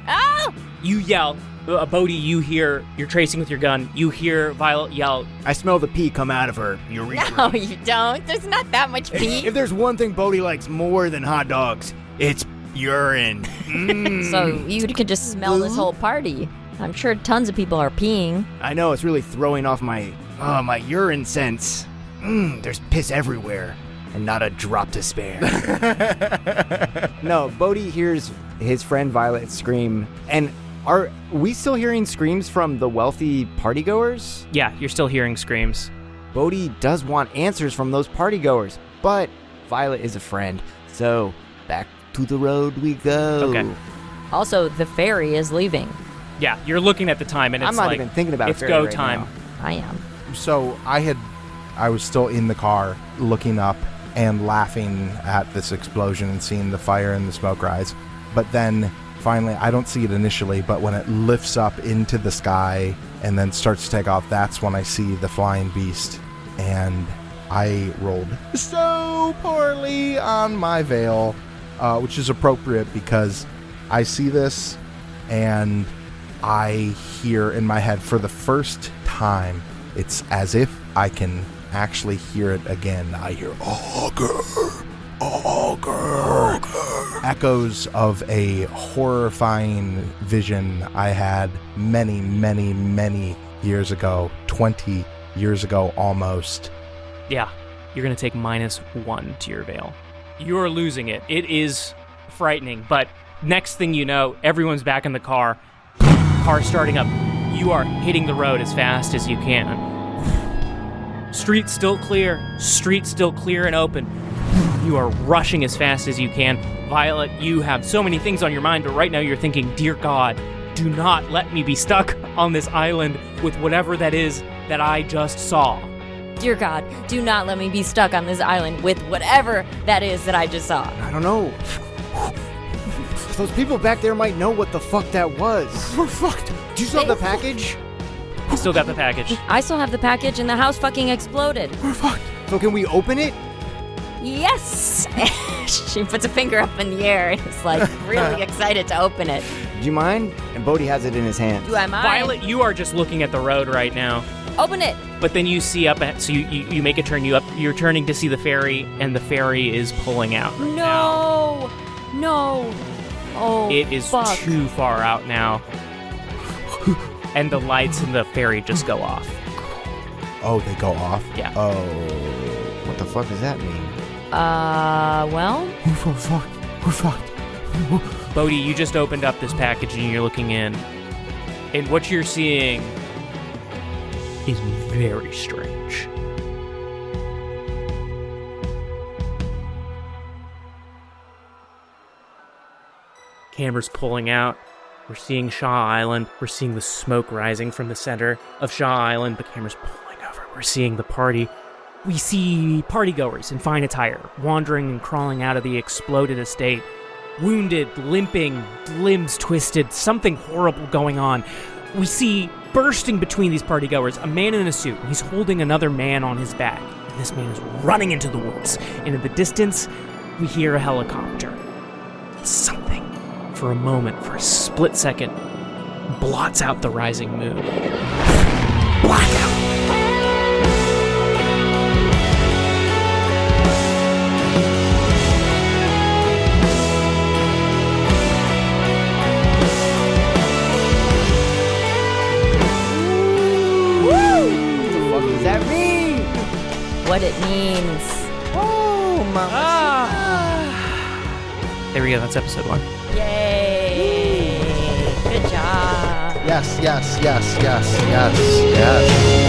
Ah! You yell. Bodhi, you're tracing with your gun. You hear Violet yell. I smell the pee come out of her. Urethra. No, you don't. There's not that much pee. If there's one thing Bodhi likes more than hot dogs, it's urine. So you could just smell this whole party. I'm sure tons of people are peeing. I know, it's really throwing off my urine sense. There's piss everywhere, and not a drop to spare. No, Bodhi hears his friend Violet scream, and are we still hearing screams from the wealthy partygoers? Yeah, you're still hearing screams. Bodhi does want answers from those partygoers, but Violet is a friend, so back to the road we go. Okay. Also, the ferry is leaving. Yeah, you're looking at the time, and it's I'm not like, even thinking about it's ferry go right time. now. I am. So I was still in the car looking up and laughing at this explosion and seeing the fire and the smoke rise. But then finally, I don't see it initially, but when it lifts up into the sky and then starts to take off, that's when I see the flying beast. And I rolled so poorly on my veil, which is appropriate because I see this and I hear in my head for the first time, it's as if I can actually hear it again. I hear auger, auger, echoes of a horrifying vision I had many, many, many years ago, 20 years ago almost. Yeah, you're going to take -1 to your veil. You're losing it. It is frightening, but next thing you know, everyone's back in the car. Car starting up. You are hitting the road as fast as you can. Street still clear. Street still clear and open. You are rushing as fast as you can. Violet, you have so many things on your mind, but right now you're thinking, dear God, do not let me be stuck on this island with whatever that is that I just saw. Dear God, do not let me be stuck on this island with whatever that is that I just saw. I don't know. Those people back there might know what the fuck that was. We're fucked. Do you still have the package? Still got the package. I still have the package and the house fucking exploded. We're fucked. So can we open it? Yes! She puts a finger up in the air and is like really excited to open it. Do you mind? And Bodhi has it in his hand. Do I mind? Violet, you are just looking at the road right now. Open it! But then you see up at, so you make a turn, you're turning to see the ferry, and the ferry is pulling out right now. No! Oh, It is fuck. too far out now. And the lights in the ferry just go off. Oh, they go off? Yeah. Oh. What the fuck does that mean? Well? We're fucked. We're fucked. Bodhi, you just opened up this package and you're looking in. And what you're seeing is very strange. Camera's pulling out. We're seeing Shaw Island. We're seeing the smoke rising from the center of Shaw Island. The camera's pulling over. We're seeing the party We see partygoers in fine attire, wandering and crawling out of the exploded estate. Wounded, limping, limbs twisted, something horrible going on. We see, bursting between these partygoers, a man in a suit. He's holding another man on his back. And this man is running into the woods. And in the distance, we hear a helicopter. Something, for a moment, for a split second, blots out the rising moon. Blackout! What does that mean? What it means. Oh, mama. There we go, that's episode 1. Yay! Good job. Yes, yes, yes, yes, yes, yes.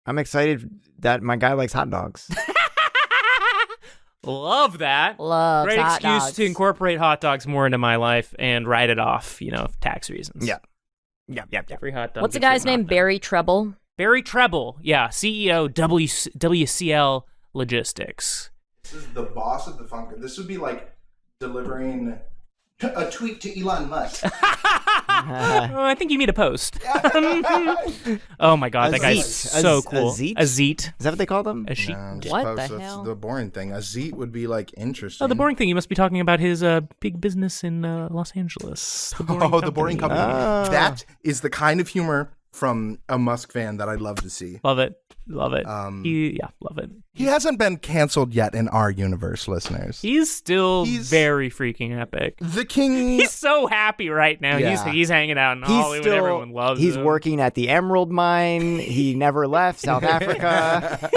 I'm excited that my guy likes hot dogs. Love that. Loves Great hot excuse dogs. to incorporate hot dogs more into my life and write it off, tax reasons. Yeah. Yep. Free hot dog. What's the guy's name? Barry Treble? Barry Treble. Yeah, CEO WCL Logistics. This is the boss of the Funker. This would be like delivering a tweet to Elon Musk. I think you mean a post. Oh my god, that guy's Zeet. so A cool. Zeet? A Zeet. Is that what they call them? A sheet. No, just What post. the That's hell? the boring thing. A zeet would be like interesting. Oh, the boring thing. You must be talking about his big business in Los Angeles. The Boring Company. Oh. That is the kind of humor from a Musk fan that I love to see. Love it. Love it. Love it. He hasn't been canceled yet in our universe, listeners. He's still He's- very freaking epic. The king. He's so happy right now. Yeah. He's hanging out in He's Hollywood. Everyone loves he's him. working at the Emerald Mine. He never left South Africa.